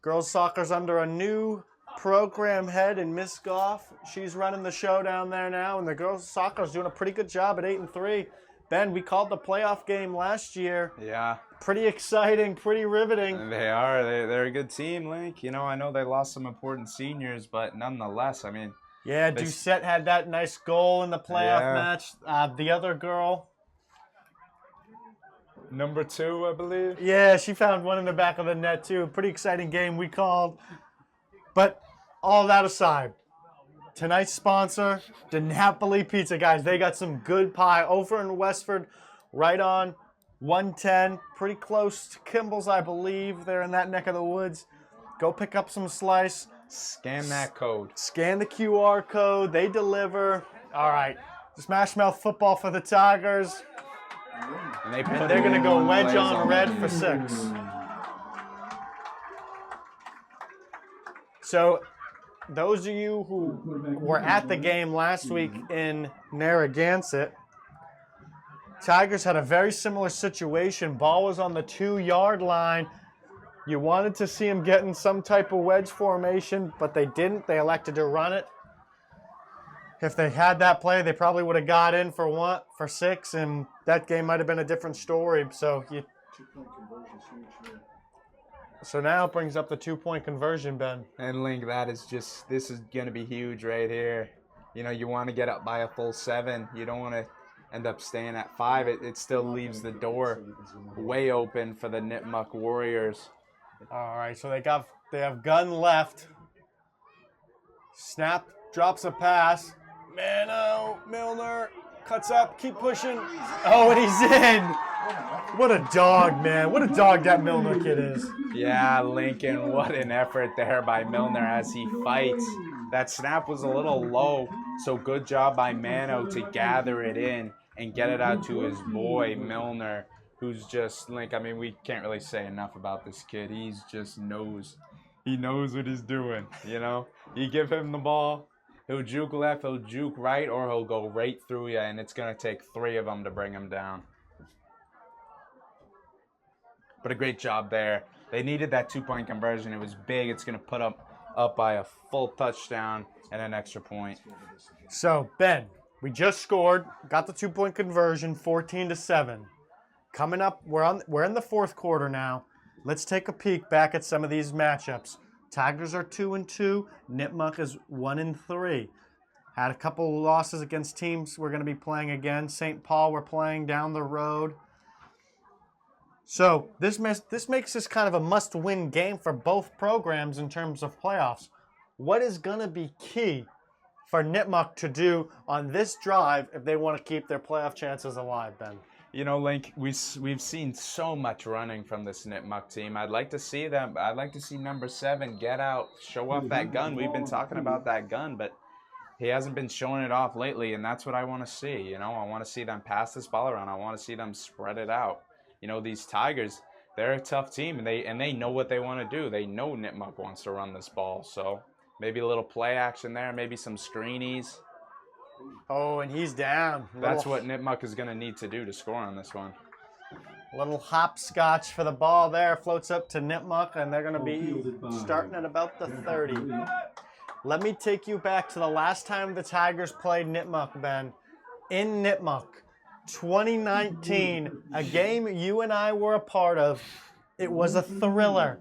Speaker 3: Girls soccer's under a new program head in Miss Goff. She's running the show down there now, and the girls soccer's doing a pretty good job at 8-3. Ben, we called the playoff game last year.
Speaker 2: Yeah,
Speaker 3: Pretty exciting, pretty riveting.
Speaker 2: they are. They're a good team, Link. You know, I know they lost some important seniors, but nonetheless, I mean,
Speaker 3: Yeah,
Speaker 2: They-
Speaker 3: Doucette had that nice goal in the playoff
Speaker 2: Yeah.
Speaker 3: match. The other girl,
Speaker 2: number 2, I believe.
Speaker 3: yeah, she found one in the back of the net too. Pretty exciting game we called. But all that aside, tonight's sponsor, the Napoli Pizza, guys. They got some good pie over in Westford, right on 110, pretty close to Kimball's, I believe. They're in that neck of the woods. Go pick up some slice.
Speaker 2: Scan that code.
Speaker 3: Scan the QR code. They deliver. All right. Smash Mouth football for the Tigers.
Speaker 2: And they're
Speaker 3: They're going to go wedge on red for 6. So, those of you who were at the game last week in Narragansett, Tigers had a very similar situation. Ball was on the 2-yard line. You wanted to see him get in some type of wedge formation, but they didn't. They elected to run it. If they had that play, they probably would have got in for 6, and that game might have been a different story. So now it brings up the 2-point conversion, Ben.
Speaker 2: And Link, this is going to be huge right here. You know, you want to get up by a full 7. You don't want to end up staying at 5. It still leaves the door way open for the Nipmuc Warriors.
Speaker 3: All right, so they have gun left. Snap, drops a pass. Mano, Milner, cuts up, keep pushing. Oh, and he's in. What a dog, man. What a dog that Milner kid is.
Speaker 2: Yeah, Lincoln, what an effort there by Milner as he fights. That snap was a little low, so good job by Mano to gather it in and get it out to his boy, Milner, who's just, Link, I mean, we can't really say enough about this kid. He's just knows. He knows what he's doing, you know? You give him the ball, he'll juke left, he'll juke right, or he'll go right through you, and it's going to take 3 of them to bring him down. But a great job there. They needed that 2-point conversion. It was big. It's going to put up up by a full touchdown and an extra point.
Speaker 3: So, Ben, we just scored, got the 2-point conversion, 14-7. Coming up, we're in the fourth quarter now. Let's take a peek back at some of these matchups. Tigers are 2-2. Nipmuc is 1-3. Had a couple losses against teams we're going to be playing again. St. Paul we're playing down the road. So this makes this kind of a must-win game for both programs in terms of playoffs. What is going to be key for Nipmuc to do on this drive if they want to keep their playoff chances alive, Ben?
Speaker 2: You know, Link, we've seen so much running from this Nipmuc team. I'd like to see them. I'd like to see number 7 get out, show off that gun. We've been talking about that gun, but he hasn't been showing it off lately, and that's what I want to see. You know, I want to see them pass this ball around. I want to see them spread it out. You know, these Tigers, they're a tough team, and they know what they want to do. They know Nipmuc wants to run this ball, so maybe a little play action there, maybe some screenies.
Speaker 3: Oh, and he's down.
Speaker 2: That's what Nipmuc is going to need to do to score on this one.
Speaker 3: Little hopscotch for the ball there. Floats up to Nipmuc, and they're going to be starting at about the 30. Let me take you back to the last time the Tigers played Nipmuc, Ben. In Nipmuc, 2019, a game you and I were a part of. It was a thriller.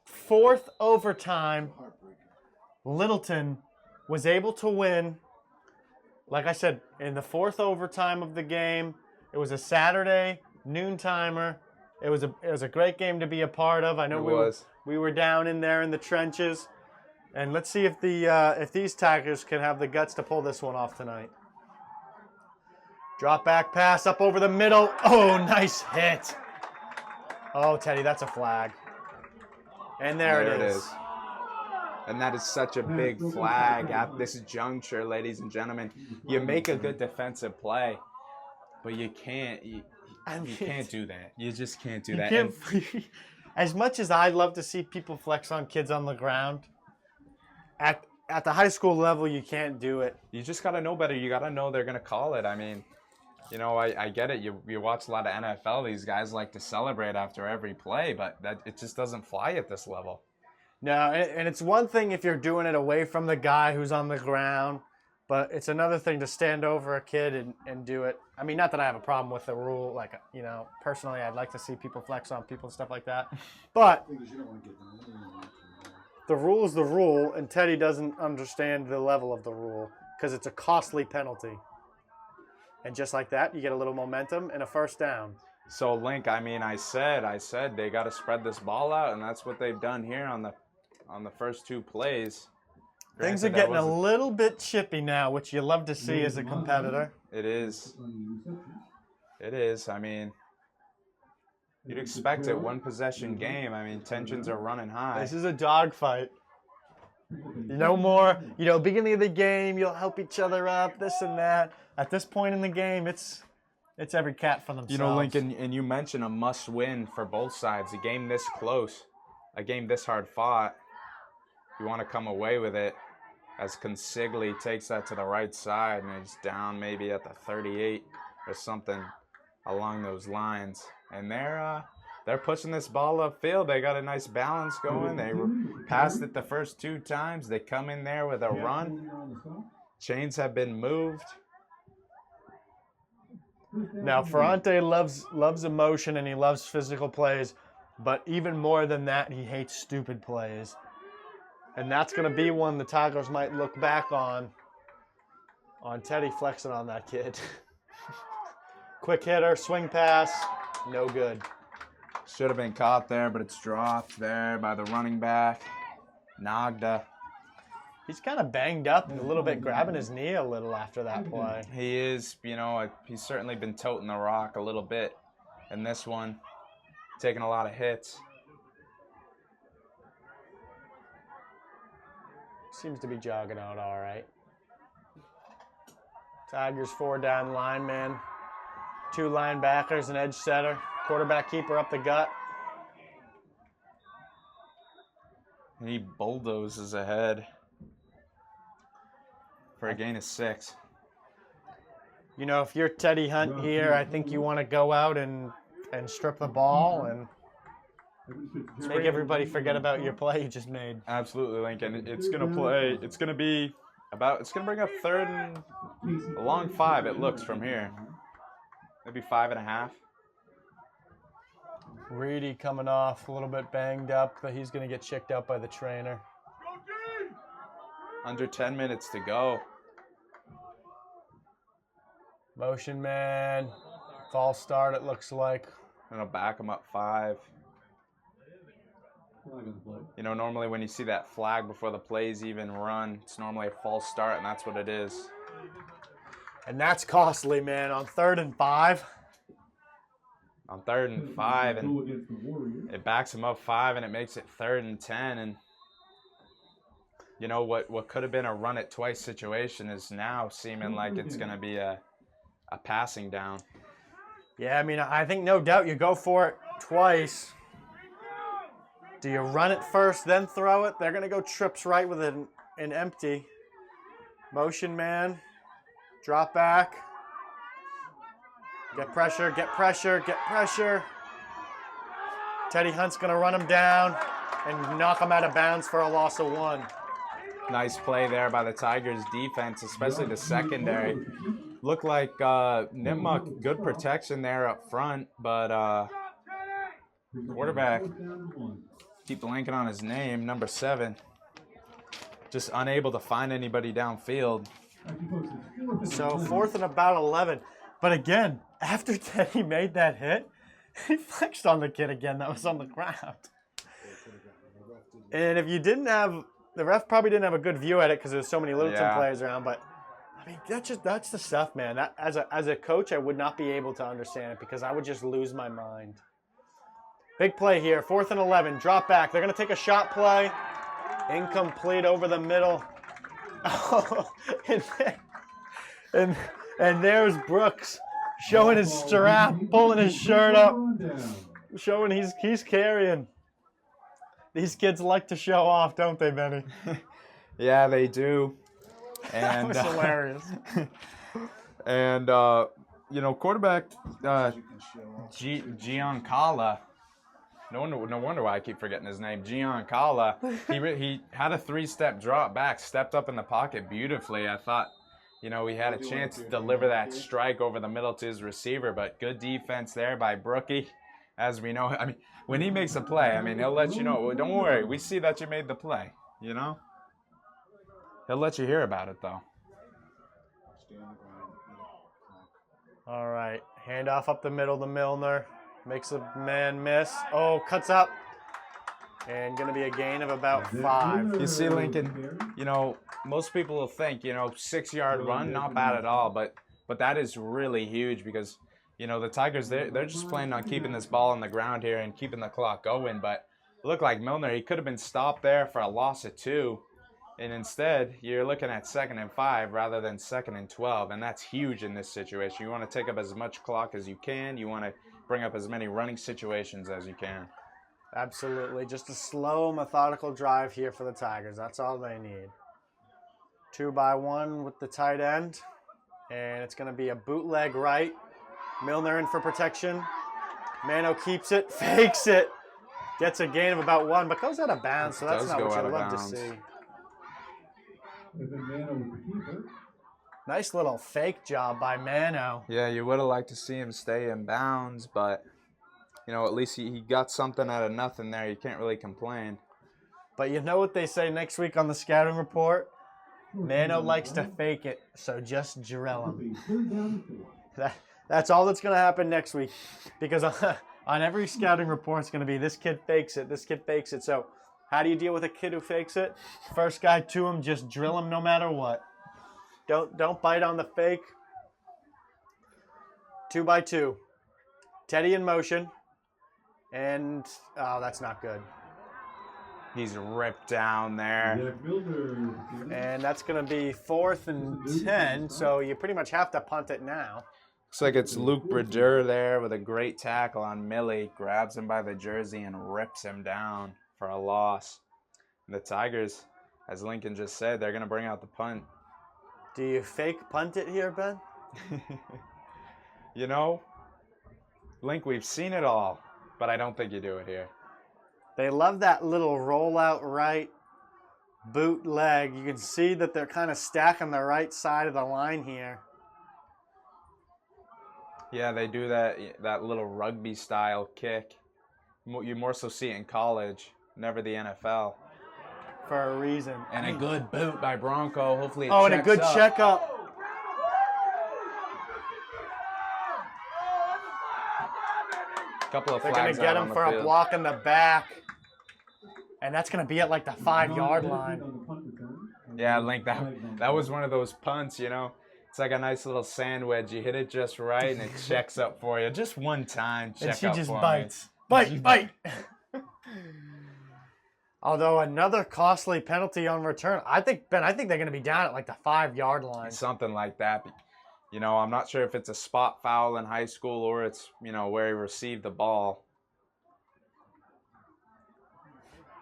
Speaker 3: Fourth overtime, Littleton was able to win. Like I said, in the fourth overtime of the game, it was a Saturday noon-timer. It was a great game to be a part of. I know we were down in there in the trenches. And let's see if these Tigers can have the guts to pull this one off tonight. Drop back pass up over the middle. Oh, nice hit. Oh, Teddy, that's a flag. And there it is.
Speaker 2: And that is such a big flag at this juncture, ladies and gentlemen. You make a good defensive play, but you can't do that. You just can't do that.
Speaker 3: As much as I'd love to see people flex on kids on the ground, at the high school level, you can't do it.
Speaker 2: You just got to know better. You got to know they're going to call it. I mean, you know, I get it. You watch a lot of NFL. These guys like to celebrate after every play, but it just doesn't fly at this level.
Speaker 3: No, and it's one thing if you're doing it away from the guy who's on the ground, but it's another thing to stand over a kid and do it. I mean, not that I have a problem with the rule. Like, you know, personally, I'd like to see people flex on people and stuff like that. But the rule is the rule, and Teddy doesn't understand the level of the rule because it's a costly penalty. And just like that, you get a little momentum and a first down.
Speaker 2: So, Link, I mean, I said they got to spread this ball out, and that's what they've done here on the first 2 plays.
Speaker 3: Things are getting a little bit chippy now, which you love to see as a competitor.
Speaker 2: It is. It is. I mean, you'd expect it, 1-possession game. I mean, tensions are running high.
Speaker 3: This is a dogfight. No more, beginning of the game, you'll help each other up, this and that. At this point in the game, it's every cat for themselves.
Speaker 2: You know, Lincoln, and you mentioned a must-win for both sides. A game this close, a game this hard fought. You want to come away with it as Consigli takes that to the right side and he's down maybe at the 38 or something along those lines. And they're pushing this ball upfield. They got a nice balance going. They passed it the first 2 times. They come in there with a run. Chains have been moved.
Speaker 3: Now, Ferrante loves emotion and he loves physical plays, but even more than that, he hates stupid plays. And that's going to be one the Tigers might look back on Teddy flexing on that kid. Quick hitter, swing pass, no good.
Speaker 2: Should have been caught there, but it's dropped there by the running back, Nagda.
Speaker 3: He's kind of banged up and a little bit, grabbing his knee a little after that play.
Speaker 2: He is, he's certainly been toting the rock a little bit in this one, taking a lot of hits.
Speaker 3: Seems to be jogging out all right. Tigers 4 down linemen, 2 linebackers, an edge setter, quarterback keeper up the gut.
Speaker 2: And he bulldozes ahead for a gain of 6.
Speaker 3: If you're Teddy Hunt here, I think you want to go out and strip the ball and Make everybody forget about your play you just made.
Speaker 2: Absolutely, Lincoln. It's gonna play. It's gonna be about. It's gonna bring up third and along 5. It looks from here. Maybe 5.5.
Speaker 3: Reedy coming off a little bit banged up, but he's going to get checked out by the trainer.
Speaker 2: Under 10 minutes to go.
Speaker 3: Motion man. False start, it looks like.
Speaker 2: Gonna back him up 5. You know, normally when you see that flag before the plays even run, it's normally a false start, and that's what it is.
Speaker 3: And that's costly, man, on 3rd and 5.
Speaker 2: On 3rd and 5, and it backs him up 5, and it makes it 3rd and 10. And you know what could have been a run it twice situation is now seeming like it's going to be a passing down.
Speaker 3: Yeah, I mean, I think no doubt you go for it twice. Do you run it first, then throw it? They're going to go trips right with an empty. Motion man. Drop back. Get pressure, get pressure, get pressure. Teddy Hunt's going to run him down and knock him out of bounds for a loss of 1.
Speaker 2: Nice play there by the Tigers defense, especially the secondary. Looked like Nipmuc, good protection there up front, but quarterback, keep blanking on his name, number 7, just unable to find anybody downfield.
Speaker 3: So 4th and about 11. But again, after Teddy made that hit, he flexed on the kid again that was on the ground. And if you didn't have, the ref probably didn't have a good view at it because there's so many Littleton players around. But I mean, that's the stuff, man. That as a coach, I would not be able to understand it because I would just lose my mind. Big play here, 4th and 11. Drop back. They're gonna take a shot play. Incomplete over the middle. Oh, and there's Brooks showing his strap, pulling his shirt up, showing he's carrying. These kids like to show off, don't they, Benny?
Speaker 2: Yeah, they do. And
Speaker 3: that was hilarious.
Speaker 2: And you know, quarterback Giancarlo. No wonder why I keep forgetting his name. Giancarlo. He had a 3-step drop back, stepped up in the pocket beautifully. I thought, you know, he had a chance to deliver that strike over the middle to his receiver, but good defense there by Brookie. As we know, I mean, when he makes a play, I mean, he'll let you know. Don't worry, we see that you made the play, you know? He'll let you hear about it, though.
Speaker 3: All right, handoff up the middle to Milner. Makes a man miss. Oh, cuts up. And going to be a gain of about 5.
Speaker 2: You see, Lincoln, you know, most people will think, you know, 6-yard run, not bad at all, but that is really huge because, you know, the Tigers, they're just planning on keeping this ball on the ground here and keeping the clock going, but it looked like Milner, he could have been stopped there for a loss of 2, and instead, you're looking at 2nd and 5 rather than 2nd and 12, and that's huge in this situation. You want to take up as much clock as you can. You want to bring up as many running situations as you can.
Speaker 3: Absolutely. Just a slow, methodical drive here for the Tigers. That's all they need. 2-by-1 with the tight end. And it's going to be a bootleg right. Milner in for protection. Mano keeps it, fakes it. Gets a gain of about 1, but goes out of bounds, so that's not what you love to see. Nice little fake job by Mano.
Speaker 2: Yeah, you would have liked to see him stay in bounds, but, you know, at least he got something out of nothing there. You can't really complain.
Speaker 3: But you know what they say next week on the scouting report? Mano likes to fake it, so just drill him. That's all that's going to happen next week. Because on every scouting report, it's going to be this kid fakes it, this kid fakes it. So how do you deal with a kid who fakes it? First guy to him, just drill him no matter what. Don't bite on the fake. 2-by-2. Teddy in motion. And, oh, that's not good.
Speaker 2: He's ripped down there.
Speaker 3: And that's going to be 4th and 10, so you pretty much have to punt it now.
Speaker 2: Looks like it's Luke Bridger there with a great tackle on Millie. Grabs him by the jersey and rips him down for a loss. And the Tigers, as Lincoln just said, they're going to bring out the punt.
Speaker 3: Do you fake punt it here, Ben?
Speaker 2: You know, Link, we've seen it all, but I don't think you do it here.
Speaker 3: They love that little rollout right boot leg. You can see that they're kind of stacking the right side of the line here.
Speaker 2: Yeah, they do that little rugby style kick. You more so see it in college, never the NFL.
Speaker 3: For a reason.
Speaker 2: And a good boot by Bronco. Hopefully it
Speaker 3: Oh,
Speaker 2: checks
Speaker 3: and a good
Speaker 2: up.
Speaker 3: checkup.
Speaker 2: Couple of
Speaker 3: They're going
Speaker 2: flags
Speaker 3: to get
Speaker 2: out
Speaker 3: him
Speaker 2: on the
Speaker 3: for a
Speaker 2: field.
Speaker 3: block in the back. And that's going to be at like the 5-yard line.
Speaker 2: Yeah, Link, that was one of those punts, you know. It's like a nice little sandwich. You hit it just right, and it checks up for you. Just one time, check
Speaker 3: And she
Speaker 2: up
Speaker 3: just
Speaker 2: for
Speaker 3: bites. Bite, bite. Although another costly penalty on return. I think they're going to be down at like the 5-yard line.
Speaker 2: me. Something like that. You know, I'm not sure if it's a spot foul in high school or it's, you know, where he received the ball.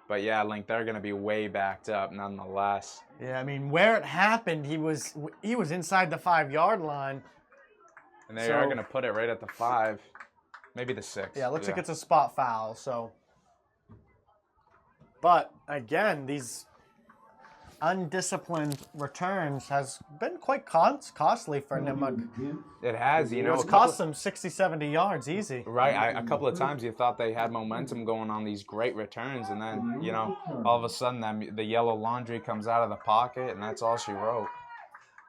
Speaker 2: But yeah, Link, they're going to be way backed up nonetheless.
Speaker 3: Yeah, I mean, where it happened, he was inside the 5-yard line.
Speaker 2: And they are going to put it right at the 5, maybe the 6.
Speaker 3: Yeah, it looks like it's a spot foul. So, but again, these undisciplined returns has been quite costly for Nipmuc.
Speaker 2: It has, you know.
Speaker 3: It's cost them 60, 70 yards easy.
Speaker 2: Right, a couple of times you thought they had momentum going on these great returns, and then, you know, all of a sudden the yellow laundry comes out of the pocket, and that's all she wrote.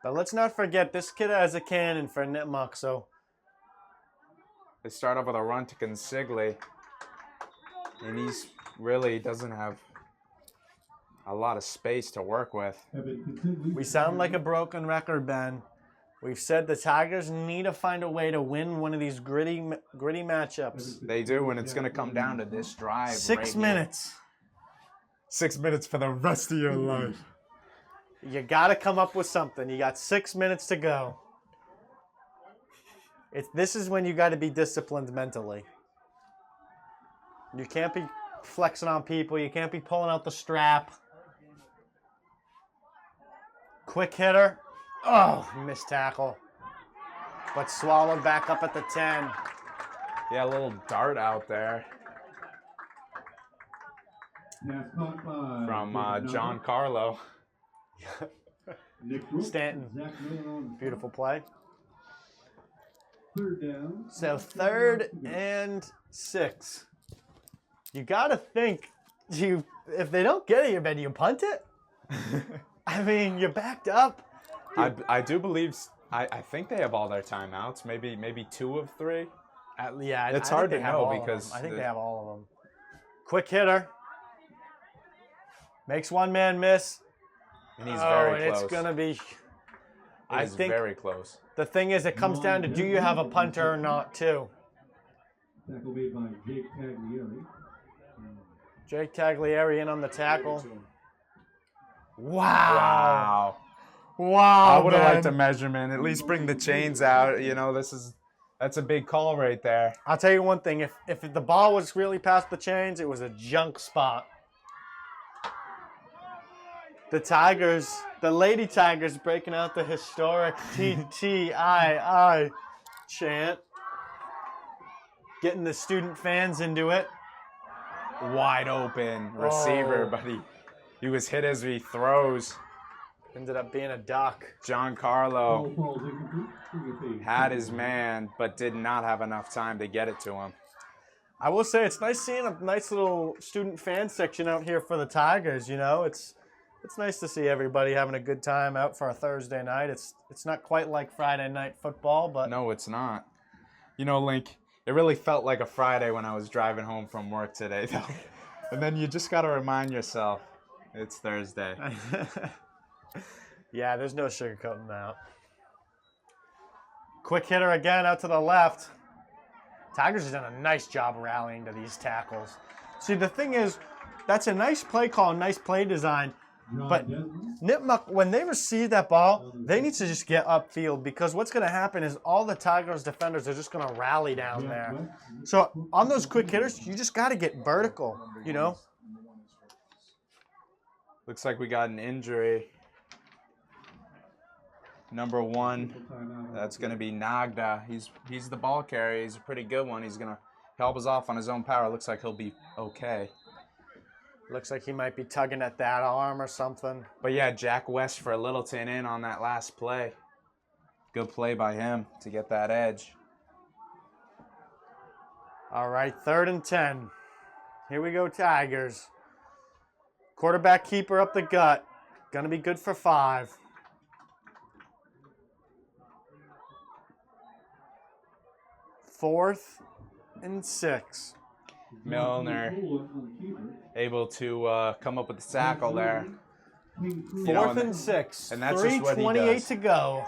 Speaker 3: But let's not forget, this kid has a cannon for Nipmuc, so.
Speaker 2: They start off with a run to Consigli, and he's really doesn't have a lot of space to work with.
Speaker 3: We sound like a broken record, Ben. We've said the Tigers need to find a way to win one of these gritty matchups.
Speaker 2: They do, and it's going to come down to this drive.
Speaker 3: 6 minutes.
Speaker 2: 6 minutes for the rest of your life.
Speaker 3: You got to come up with something. You got 6 minutes to go. This is when you got to be disciplined mentally. You can't be flexing on people. You can't be pulling out the strap. Quick hitter. Oh, missed tackle. But swallowed back up at the 10.
Speaker 2: Yeah, a little dart out there from John Carlo.
Speaker 3: Stanton. Beautiful play.
Speaker 4: Third down.
Speaker 3: So 3rd and 6. You got to think, if they don't get it, you punt it? I mean, you're backed up.
Speaker 2: I do believe, I think they have all their timeouts, maybe 2 of 3.
Speaker 3: Yeah,
Speaker 2: it's
Speaker 3: I
Speaker 2: hard
Speaker 3: think
Speaker 2: to
Speaker 3: they have
Speaker 2: know
Speaker 3: all of
Speaker 2: because
Speaker 3: them. I think they have all of them. Quick hitter. Makes one man miss.
Speaker 2: And he's very
Speaker 3: and
Speaker 2: close.
Speaker 3: It's going to be... I think
Speaker 2: very close.
Speaker 3: the thing is, it comes down to do you have a punter or not, too.
Speaker 4: Tackle made by Jake Taglieri.
Speaker 3: Jake Taglieri in on the tackle.
Speaker 2: Wow.
Speaker 3: Wow,
Speaker 2: I would have
Speaker 3: man.
Speaker 2: liked a measurement. At least bring the chains out. You know, that's a big call right there.
Speaker 3: I'll tell you one thing. If the ball was really past the chains, it was a junk spot. The Tigers, the Lady Tigers breaking out the historic TTII chant. Getting the student fans into it.
Speaker 2: Wide open receiver, but he was hit as he throws.
Speaker 3: Ended up being a duck.
Speaker 2: John Carlo had his man, but did not have enough time to get it to him.
Speaker 3: I will say it's nice seeing a nice little student fan section out here for the Tigers. You know, it's nice to see everybody having a good time out for a Thursday night. It's not quite like Friday night football, but
Speaker 2: no, it's not. You know, Link, it really felt like a Friday when I was driving home from work today, though. And then you just got to remind yourself it's Thursday.
Speaker 3: Yeah, there's no sugarcoating that. Quick hitter again out to the left. Tigers have done a nice job rallying to these tackles. See, the thing is, that's a nice play call, nice play design. But Nipmuc, when they receive that ball, they need to just get upfield because what's going to happen is all the Tigers defenders are just going to rally down there. So on those quick hitters, you just got to get vertical, you know.
Speaker 2: Looks like we got an injury. Number 1, that's going to be Nagda. He's the ball carrier. He's a pretty good one. He's going to help us off on his own power. Looks like he'll be okay.
Speaker 3: Looks like he might be tugging at that arm or something.
Speaker 2: But yeah, Jack West for Littleton in on that last play. Good play by him to get that edge.
Speaker 3: All right, 3rd and 10. Here we go, Tigers. Quarterback keeper up the gut. Gonna be good for 5. Fourth and 6.
Speaker 2: Milner able to come up with the tackle there.
Speaker 3: Fourth and 6.
Speaker 2: And that's just what he
Speaker 3: 3:28
Speaker 2: does.
Speaker 3: to go.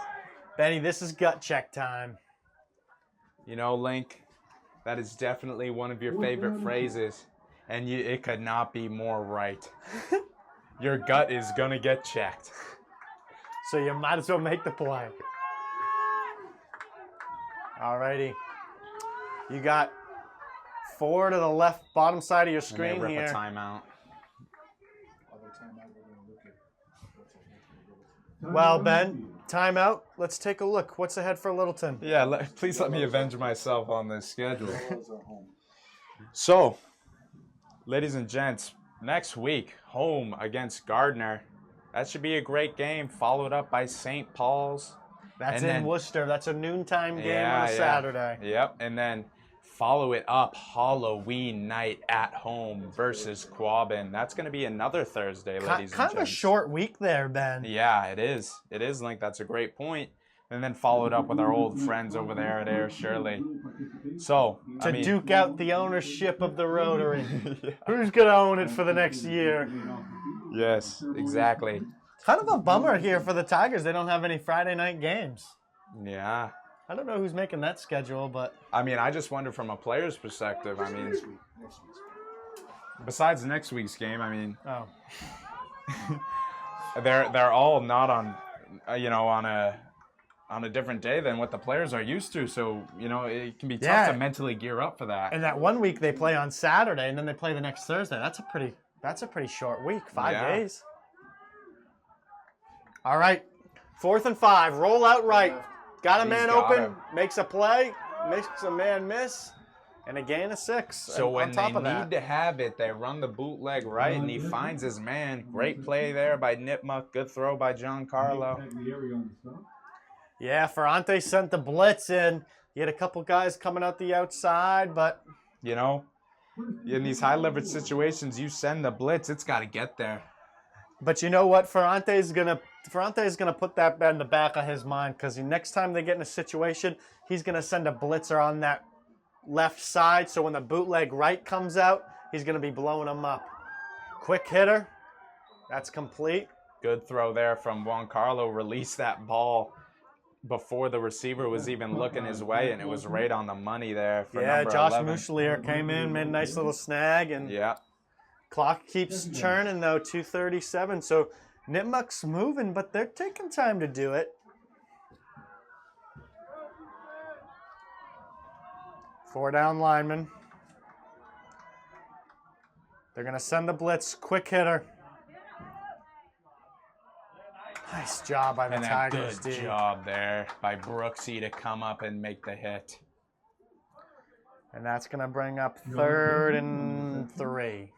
Speaker 3: Benny, this is gut check time.
Speaker 2: You know, Link, that is definitely one of your favorite phrases, and it could not be more right. Your gut is gonna get checked.
Speaker 3: So you might as well make the play. Alrighty. You got 4 to the left bottom side of your
Speaker 2: And they
Speaker 3: screen
Speaker 2: rip
Speaker 3: here.
Speaker 2: a timeout.
Speaker 5: Other timeout, we're going to look at what's ahead.
Speaker 3: Well, Ben, timeout. Let's take a look. What's ahead for Littleton?
Speaker 2: Yeah, please let me avenge myself on this schedule.
Speaker 5: Yellows are home.
Speaker 2: So, ladies and gents, next week, home against Gardner. That should be a great game, followed up by St. Paul's.
Speaker 3: That's
Speaker 2: And
Speaker 3: in
Speaker 2: then-
Speaker 3: Worcester. That's a noontime game on a Saturday.
Speaker 2: Yep, and then follow it up Halloween night at home versus Quabbin. That's going to be another Thursday, ladies
Speaker 3: Kind
Speaker 2: and
Speaker 3: of a
Speaker 2: gents.
Speaker 3: short week there, Ben.
Speaker 2: Yeah, it is. It is, Link. That's a great point. And then followed up with our old friends over there at Air Shirley. So,
Speaker 3: To
Speaker 2: I mean,
Speaker 3: duke out the ownership of the Rotary. Who's going to own it for the next year?
Speaker 2: yes, exactly.
Speaker 3: Kind of a bummer here for the Tigers. They don't have any Friday night games.
Speaker 2: Yeah.
Speaker 3: I don't know who's making that schedule, but
Speaker 2: I mean, I just wonder from a player's perspective. I mean,
Speaker 5: Next week's
Speaker 2: besides next week's game, I mean,
Speaker 3: oh,
Speaker 2: they're all not on, on a different day than what the players are used to. So, it can be tough
Speaker 3: Yeah.
Speaker 2: to mentally gear up for that.
Speaker 3: and that one week they play on Saturday, and then they play the next Thursday. That's a pretty short week. 5
Speaker 2: Yeah.
Speaker 3: days. All right, 4th and 5. Roll out right. Got a
Speaker 2: He's
Speaker 3: man
Speaker 2: got
Speaker 3: open.
Speaker 2: him.
Speaker 3: Makes a play. Makes a man miss. And a gain of 6.
Speaker 2: So
Speaker 3: on
Speaker 2: when they
Speaker 3: top of
Speaker 2: need
Speaker 3: that.
Speaker 2: to have it, they run the bootleg right, and he finds his man. Great play there by Nipmuc. Good throw by Giancarlo.
Speaker 3: Yeah, Ferrante sent the blitz in. He had a couple guys coming out the outside, but
Speaker 2: In these high leverage situations, you send the blitz, it's got to get there.
Speaker 3: you know what? Ferrante is gonna put that in the back of his mind, because next time they get in a situation, he's gonna send a blitzer on that left side. So when the bootleg right comes out, he's gonna be blowing them up. Quick hitter. That's complete.
Speaker 2: Good throw there from Giancarlo. Released that ball before the receiver was even looking his way, and it was right on the money there for
Speaker 3: Yeah,
Speaker 2: number
Speaker 3: Josh
Speaker 2: 11.
Speaker 3: Muselier came in, made a nice little snag, and
Speaker 2: Yeah.
Speaker 3: clock keeps churning though. 2:37. So Nipmuc's moving, but they're taking time to do it. 4 down linemen. They're gonna send the blitz. Quick hitter. Nice job by the
Speaker 2: And a
Speaker 3: Tigers,
Speaker 2: good
Speaker 3: D.
Speaker 2: job there by Brooksy to come up and make the hit.
Speaker 3: And that's gonna bring up 3rd and 3.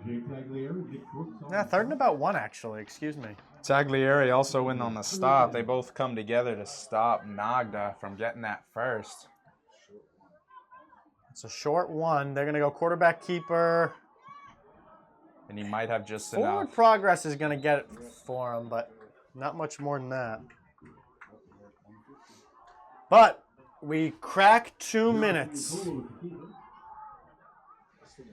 Speaker 3: Yeah, 3rd and about 1 actually. Excuse me.
Speaker 2: Taglieri also in on the stop. They both come together to stop Nagda from getting that first.
Speaker 3: It's a short one. They're gonna go quarterback keeper.
Speaker 2: And he might have just
Speaker 3: Forward
Speaker 2: enough.
Speaker 3: progress is going to get it for him, but not much more than that. But we crack 2 minutes.
Speaker 5: This thing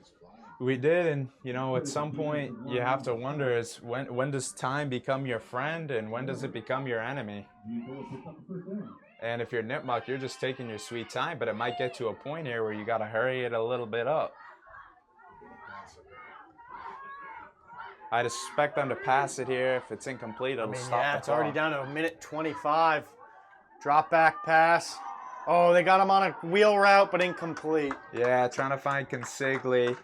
Speaker 5: is flying.
Speaker 2: We did, and at some point you have to wonder is when does time become your friend and when does it become your enemy? And if you're Nipmuc, you're just taking your sweet time, but it might get to a point here where you got to hurry it a little bit up. I'd expect them to pass it here. If it's incomplete, it'll stop the
Speaker 3: It's already
Speaker 2: clock.
Speaker 3: down to a minute 25. Drop back pass. Oh, they got him on a wheel route, but incomplete.
Speaker 2: Yeah, trying to find Consigli.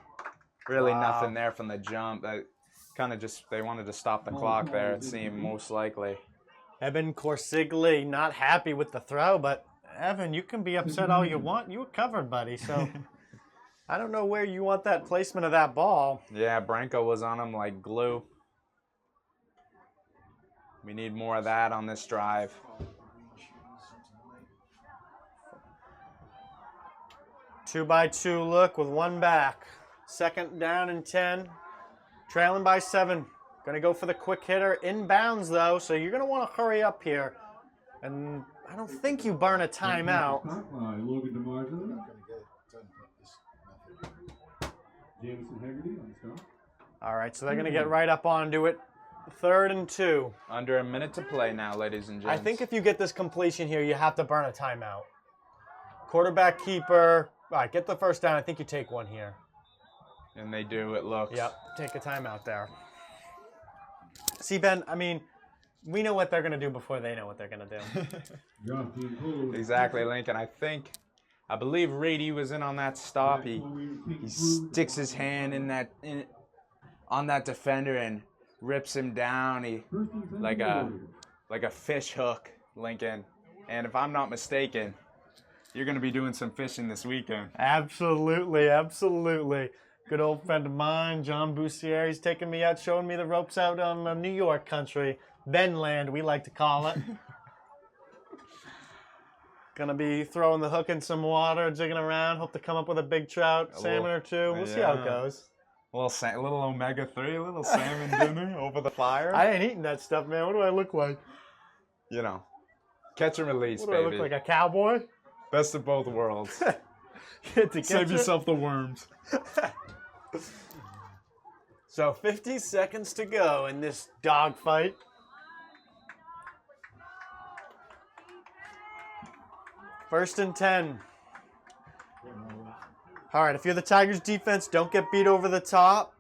Speaker 2: Really
Speaker 3: Wow.
Speaker 2: nothing there from the jump. Kind of just, they wanted to stop the clock there, it seemed most likely.
Speaker 3: Evan Corsigli not happy with the throw, but Evan, you can be upset all you want. You were covered, buddy. So I don't know where you want that placement of that ball.
Speaker 2: Yeah, Branko was on him like glue. We need more of that on this drive.
Speaker 3: 2-by-2 look with one back. 2nd down and 10. Trailing by 7. Going to go for the quick hitter. Inbounds, though, so you're going to want to hurry up here. And I don't think you burn a timeout.
Speaker 4: Logan DeMarzo.
Speaker 5: Not going to get it done this method.
Speaker 4: Jamison Haggerty on stop.
Speaker 3: All right, so they're going to get right up onto it. 3rd and 2.
Speaker 2: Under a minute to play now, ladies and gents.
Speaker 3: I think if you get this completion here, you have to burn a timeout. Quarterback keeper. All right, get the first down. I think you take one here.
Speaker 2: And they do, it looks.
Speaker 3: Yep, take a timeout there. See, Ben, I mean, we know what they're going to do before they know what they're going to do.
Speaker 2: Exactly, Lincoln. I believe Rady was in on that stop. He sticks his hand on that defender and rips him down. Like a fish hook, Lincoln. And if I'm not mistaken, you're going to be doing some fishing this weekend.
Speaker 3: Absolutely, absolutely. Good old friend of mine, John Boussier, he's taking me out, showing me the ropes out on New York country. Benland, we like to call it. Gonna be throwing the hook in some water, jigging around, hope to come up with a big trout, salmon or two. We'll see how it goes.
Speaker 2: A little omega-3, a little salmon dinner over the fire.
Speaker 3: I ain't eating that stuff, man. What do I look like?
Speaker 2: You know, catch and release,
Speaker 3: What do
Speaker 2: baby.
Speaker 3: I look like, a cowboy?
Speaker 2: Best of both worlds.
Speaker 3: Save
Speaker 2: yourself the worms.
Speaker 3: So 50 seconds to go in this dogfight. First and 10. All right, if you're the Tigers defense, don't get beat over the top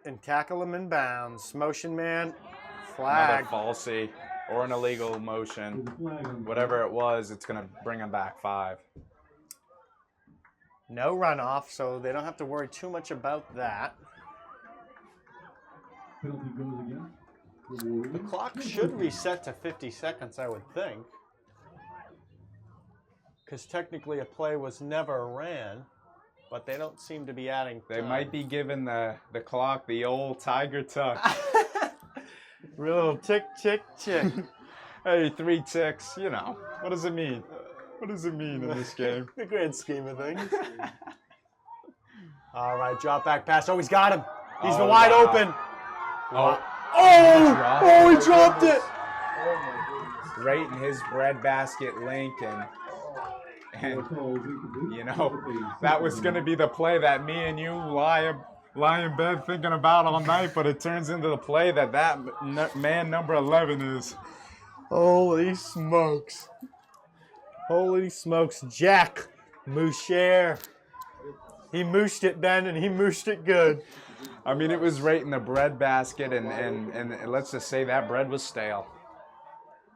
Speaker 3: and tackle them in bounds. Motion man, flag.
Speaker 2: Another falsy or an illegal motion. Whatever it was, it's going to bring them back 5.
Speaker 3: No runoff, so they don't have to worry too much about that.
Speaker 4: Penalty goes again.
Speaker 3: The clock should reset to 50 seconds, I would think. Because technically a play was never ran, but they don't seem to be adding time.
Speaker 2: They might be giving the clock the old tiger tuck.
Speaker 3: Real little tick, tick, tick.
Speaker 2: Hey, 3 ticks, you know. What does it mean? What does it mean in this game?
Speaker 3: The grand scheme of things. All right, drop back pass. Oh, he's got him. He's wide open. Oh, he dropped it.
Speaker 2: Right in his breadbasket, Lincoln. And, you know, that was going to be the play that me and you lie in bed thinking about all night, but it turns into the play that man number 11 is.
Speaker 3: Holy smokes. Holy smokes. Jack Moucher. He mooshed it, Ben, and he mooshed it good.
Speaker 2: I mean, it was right in the breadbasket, and let's just say that bread was stale.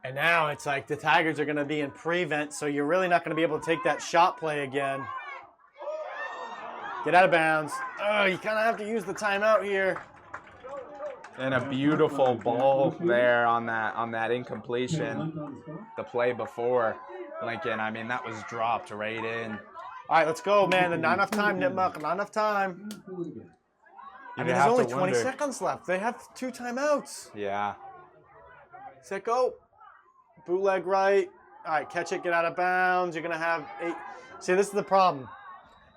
Speaker 3: And now it's like the Tigers are going to be in prevent, so you're really not going to be able to take that shot play again. Get out of bounds. Oh, you kind of have to use the timeout here.
Speaker 2: And a beautiful ball there on that incompletion. The play before, Lincoln, I mean, that was dropped right in.
Speaker 3: All right, let's go, man. Not enough time, Nipmuc. Not enough time. I mean, there's only 20 seconds left. They have 2 timeouts.
Speaker 2: Yeah.
Speaker 3: Set, go. Bootleg right. All right, catch it, get out of bounds. You're going to have 8. See, this is the problem.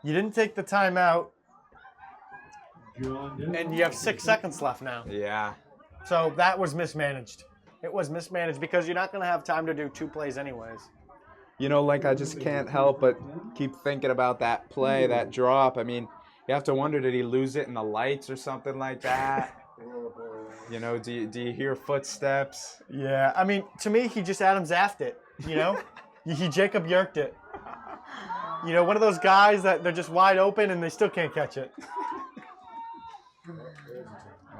Speaker 3: You didn't take the timeout, and you have 6 seconds left now.
Speaker 2: Yeah.
Speaker 3: So that was mismanaged. It was mismanaged because you're not going to have time to do 2 plays anyways.
Speaker 2: You know, like, I just can't help but keep thinking about that play, that drop. I mean, you have to wonder, did he lose it in the lights or something like that? You know, do you hear footsteps?
Speaker 3: Yeah, I mean, to me, he just Adam Zaffed it, you know? He Jacob Yerked it. You know, one of those guys that they're just wide open and they still can't catch it.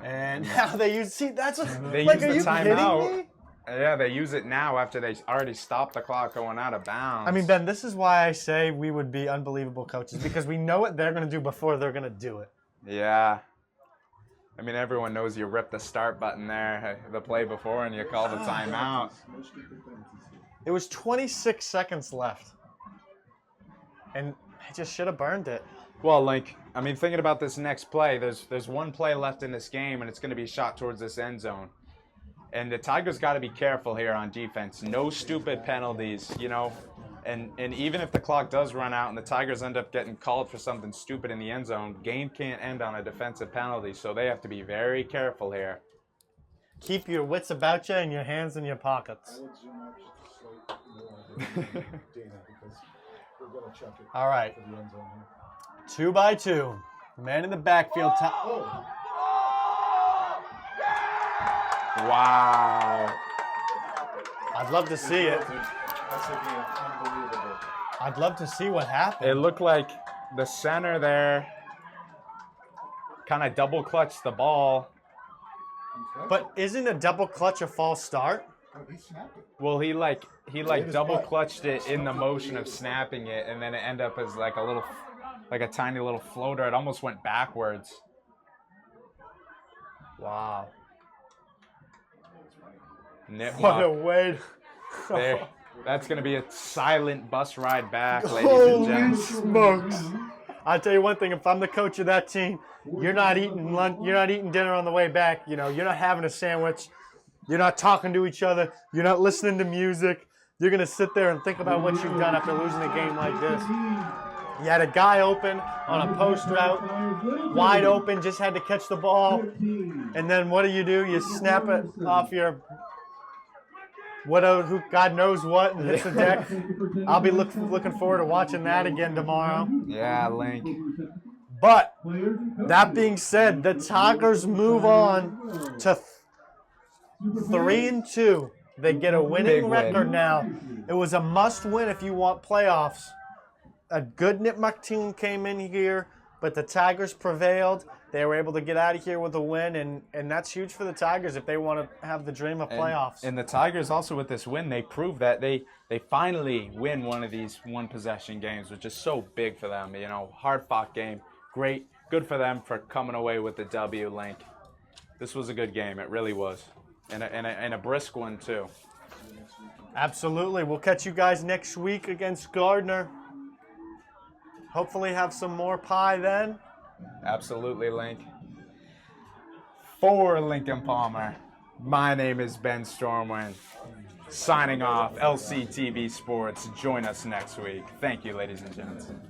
Speaker 3: And now they use, see, that's what,
Speaker 2: They
Speaker 3: like,
Speaker 2: use
Speaker 3: are
Speaker 2: the
Speaker 3: you
Speaker 2: timeout.
Speaker 3: kidding me?
Speaker 2: Yeah, they use it now after they already stopped the clock going out of bounds.
Speaker 3: I mean, Ben, this is why I say we would be unbelievable coaches, because we know what they're going to do before they're going to do it.
Speaker 2: Yeah. I mean, everyone knows you rip the start button there, the play before, and you call the timeout.
Speaker 3: It was 26 seconds left. And I just should have burned it.
Speaker 2: Well, Link, I mean, thinking about this next play, there's one play left in this game, and it's going to be shot towards this end zone. And the Tigers got to be careful here on defense. No stupid penalties, you know. And even if the clock does run out and the Tigers end up getting called for something stupid in the end zone, game can't end on a defensive penalty, so they have to be very careful here.
Speaker 3: Keep your wits about you and your hands in your
Speaker 5: I
Speaker 3: pockets.
Speaker 5: would zoom out just a slight more than Dana because we're going to chuck it
Speaker 3: All right.
Speaker 5: for the end zone here.
Speaker 3: 2 by 2. The man in the backfield.
Speaker 5: Oh,
Speaker 2: Wow.
Speaker 3: I'd love to see it.
Speaker 5: that's again unbelievable.
Speaker 3: I'd love to see what happened.
Speaker 2: It looked like the center there kind of double clutched the ball.
Speaker 3: But isn't a double clutch a false start?
Speaker 5: Oh, he snapped it.
Speaker 2: Well, he
Speaker 5: his
Speaker 2: double
Speaker 5: butt.
Speaker 2: clutched it in the motion of snapping it, and then it ended up as like a tiny little floater. It almost went backwards.
Speaker 3: Wow.
Speaker 2: Nipmuc.
Speaker 3: What a way.
Speaker 2: There. That's going to be a silent bus ride back, ladies and
Speaker 3: Holy
Speaker 2: gents.
Speaker 3: smokes. I'll tell you one thing, if I'm the coach of that team, you're not eating lunch, you're not eating dinner on the way back, you know, you're not having a sandwich, you're not talking to each other, you're not listening to music. You're going to sit there and think about what you've done after losing a game like this. You had a guy open on a post route, wide open, just had to catch the ball, and then what do? You snap it off your who God knows what and hits the deck. I'll be looking forward to watching that again tomorrow.
Speaker 2: Yeah, Link.
Speaker 3: But that being said, the Tigers move on to 3-2. They get a
Speaker 2: Big
Speaker 3: winning
Speaker 2: win.
Speaker 3: record now. It was a must-win if you want playoffs. A good Nipmuc team came in here, but the Tigers prevailed. They were able to get out of here with a win, and that's huge for the Tigers if they want to have the dream of playoffs.
Speaker 2: And the Tigers also with this win, they proved that they finally win one of these one-possession games, which is so big for them. You know, hard-fought game. Great. Good for them for coming away with the W, Link. This was a good game. It really was. And a brisk one, too.
Speaker 3: Absolutely. We'll catch you guys next week against Gardner. Hopefully have some more pie then.
Speaker 2: Absolutely, Link. For Lincoln Palmer, my name is Ben Stormwind. Signing off, LCTV Sports. Join us next week. Thank you, ladies and gentlemen.